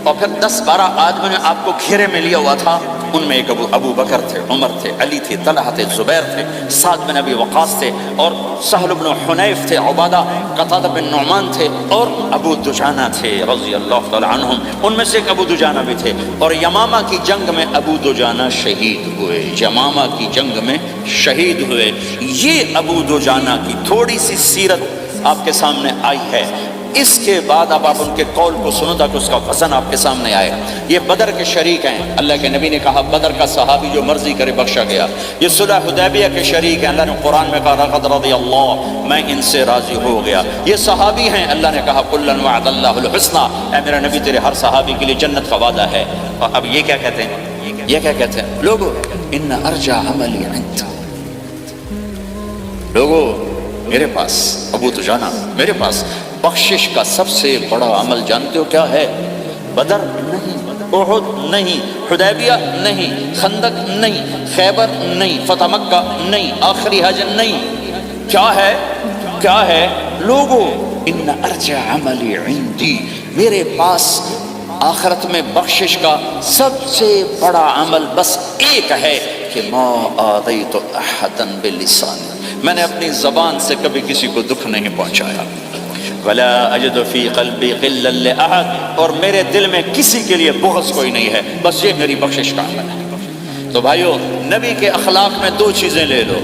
اور پھر 10-12 آدمی نے آپ کو گھیرے میں لیا ہوا تھا، ان میں ایک ابو بکر تھے، عمر تھے، علی تھے، طلحہ تھے، زبیر تھے، سعد بن ابی وقاص تھے، اور سہل بن حنیف تھے، عبادہ قتادہ بن نعمان تھے، اور ابو دجانہ تھے رضی اللہ تعالی عنہم، ان میں سے ایک ابو دجانہ بھی تھے۔ اور یمامہ کی جنگ میں ابو دجانہ شہید ہوئے، یمامہ کی جنگ میں شہید ہوئے۔ یہ ابو دجانہ کی تھوڑی سی سیرت آپ کے سامنے آئی ہے۔ اس کے بعد اب آپ ان کے قول کو سنو تاکہ اس کا وزن آپ کے سامنے آئے۔ یہ بدر کے شریک ہیں، اللہ کے نبی نے کہا بدر کا صحابی جو مرضی کرے بخشا گیا۔ یہ صلح حدیبیہ کے شریک ہیں، اللہ نے قرآن میں کہا لقد رضی اللہ، میں ان سے راضی ہو گیا۔ یہ صحابی ہیں، اللہ نے کہا کلا وعد اللہ الحسنى، اے میرا نبی تیرے ہر صحابی کے لیے جنت کا وعدہ ہے۔ اور اب یہ کیا کہتے ہیں، یہ کیا کہتے ہیں لوگو، ان ارجع عملی عند، لوگو میرے پاس، ابو دجانہ میرے پاس بخشش کا سب سے بڑا عمل جانتے ہو کیا ہے؟ بدر نہیں، احد نہیں، حدیبیہ نہیں، خندق نہیں، خیبر نہیں، فتح مکہ نہیں، آخری حج نہیں، کیا ہے؟ کیا ہے لوگو؟ ان ارجع عملی عندی، میرے پاس آخرت میں بخشش کا سب سے بڑا عمل بس ایک ہے کہ ما آذیت احدا بلسان، میں نے اپنی زبان سے کبھی کسی کو دکھ نہیں پہنچایا۔ ولا اجد فی قلبی غلا لاحد، اور میرے دل میں کسی کے لیے بغض کوئی نہیں ہے، بس یہ میری بخشش کا عمل ہے۔ تو بھائیو، نبی کے اخلاق میں 2 چیزیں لے لو،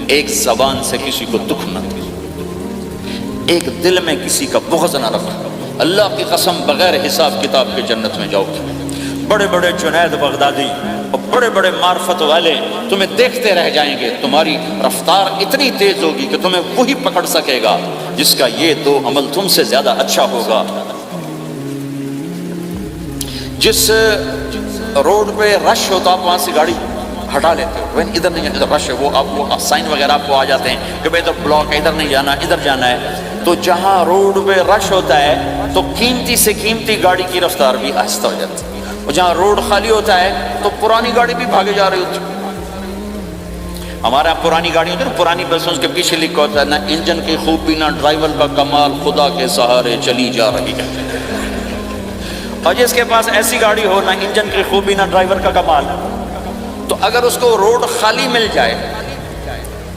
ایک زبان سے کسی کو دکھ نہ دو، ایک دل میں کسی کا بغض نہ رکھو۔ اللہ کی قسم بغیر حساب کتاب کے جنت میں جاؤ گے۔ بڑے بڑے جنید بغدادی اور بڑے بڑے معرفت والے تمہیں دیکھتے رہ جائیں گے، تمہاری رفتار اتنی تیز ہوگی کہ تمہیں وہی پکڑ سکے گا جس کا یہ 2 عمل تم سے زیادہ اچھا ہوگا۔ جس روڈ پہ رش ہوتا آپ وہاں سے گاڑی ہٹا لیتے ہو، ادھر نہیں ادھر رش ہے، وہ آپ کو سائن وغیرہ آپ کو آ جاتے ہیں کہ بھائی ادھر بلاک ہے، ادھر نہیں جانا، ادھر جانا ہے۔ تو جہاں روڈ پہ رش ہوتا ہے تو قیمتی سے قیمتی گاڑی کی رفتار بھی آہستہ ہو جاتی ہے، اور جہاں روڈ خالی ہوتا ہے تو پرانی گاڑی بھی بھاگے جا رہی ہوتی ہے۔ ہمارے یہاں پرانی گاڑی ہوتی ہے نا، پرانی بسوں کے پیچھے لکھا ہوتا ہے نہ انجن کی خوبی نہ ڈرائیور کا کمال، خدا کے سہارے چلی جا رہی ہے۔ اور جس کے پاس ایسی گاڑی ہو، نہ انجن کی خوبی نہ ڈرائیور کا کمال، تو اگر اس کو روڈ خالی مل جائے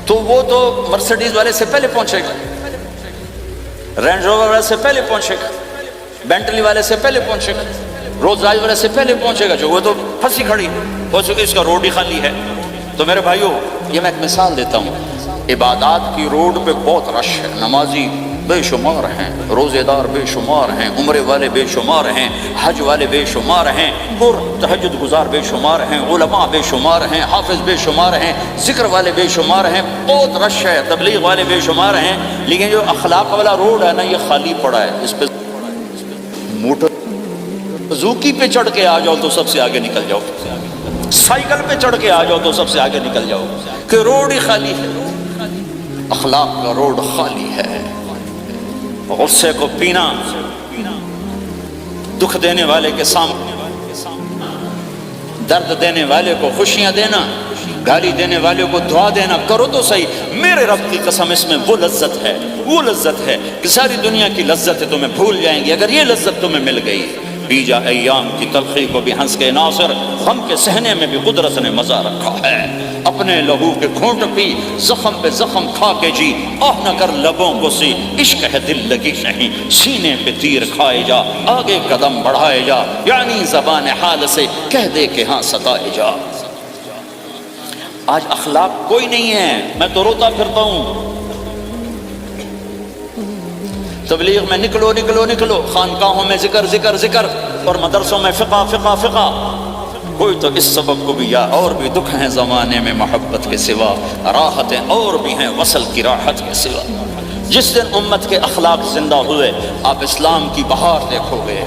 تو وہ تو مرسیڈیز والے سے پہلے پہنچے گا، رینج روور والے سے پہلے پہنچے گا، بینٹلی والے سے پہلے پہنچے گا، رولز رائس والے سے پہلے پہنچے گا، جو وہ تو پھنسی کھڑی ہو چکی، اس کا روڈ ہی خالی ہے۔ تو میرے بھائیو، یہ میں ایک مثال دیتا ہوں، عبادات کی روڈ پہ بہت رش ہے، نمازی بے شمار ہیں، روزے دار بے شمار ہیں، عمرے والے بے شمار ہیں، حج والے بے شمار ہیں، اور تہجد گزار بے شمار ہیں، علماء بے شمار ہیں، حافظ بے شمار ہیں، ذکر والے بے شمار ہیں، بہت رش ہے، تبلیغ والے بے شمار ہیں، لیکن جو اخلاق والا روڈ ہے نا، یہ خالی پڑا ہے۔ اس پہ موٹر زوکی پہ چڑھ کے آ جاؤ تو سب سے آگے نکل جاؤ، سائیکل پہ چڑھ کے آ جاؤ تو سب سے آگے نکل جاؤ، کہ روڈ ہی خالی ہے۔ اخلاق کا روڈ خالی ہے۔ غصے کو پینا، دکھ دینے والے کے سامنے، درد دینے والے کو خوشیاں دینا، گالی دینے والے کو دعا دینا، کرو تو صحیح۔ میرے رب کی قسم اس میں وہ لذت ہے، وہ لذت ہے کہ ساری دنیا کی لذت تمہیں بھول جائیں گی اگر یہ لذت تمہیں مل گئی۔ پی جا ایام کی تلخی کو بھی ہنس کے ناصر، غم کے سہنے میں بھی قدرت نے مزہ رکھا ہے۔ اپنے لہو کے گھونٹ پی، زخم پہ زخم کھا کے جی، آہ نہ کر لبوں کو سی، عشق ہے دل لگی نہیں، سینے پہ تیر کھائے جا، آگے قدم بڑھائے جا، یعنی زبان حال سے کہہ دے کہ ہاں ستائے جا۔ آج اخلاق کوئی نہیں ہے، میں تو روتا پھرتا ہوں۔ تبلیغ میں نکلو نکلو نکلو، خانقاہوں میں ذکر ذکر ذکر، اور مدرسوں میں فقہ فقہ فقہ۔ کوئی تو اس سبب کو بھی، یا اور بھی دکھ ہیں زمانے میں محبت کے سوا، راحتیں اور بھی ہیں وصل کی راحت کے سوا۔ جس دن امت کے اخلاق زندہ ہوئے، آپ اسلام کی بہار دیکھو گے۔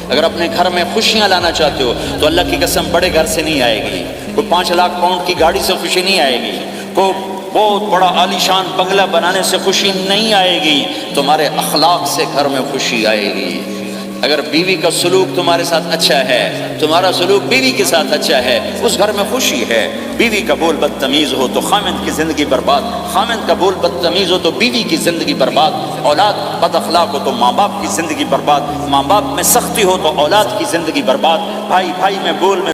اگر اپنے گھر میں خوشیاں لانا چاہتے ہو تو اللہ کی قسم بڑے گھر سے نہیں آئے گی، کوئی 5 لاکھ پاؤنڈ کی گاڑی سے خوشی نہیں آئے گی، کوئی بہت بڑا عالیشان بنگلہ بنانے سے خوشی نہیں آئے گی، تمہارے اخلاق سے گھر میں خوشی آئے گی۔ اگر بیوی کا سلوک تمہارے ساتھ اچھا ہے، تمہارا سلوک بیوی کے ساتھ اچھا ہے، اس گھر میں خوشی ہے۔ بیوی کا بول بدتمیز ہو تو خامند کی زندگی برباد، خامند کا بول بدتمیز ہو تو بیوی کی زندگی برباد، اولاد بد اخلاق ہو تو ماں باپ کی زندگی برباد، ماں باپ میں سختی ہو تو اولاد کی زندگی برباد، بھائی بھائی میں بول میں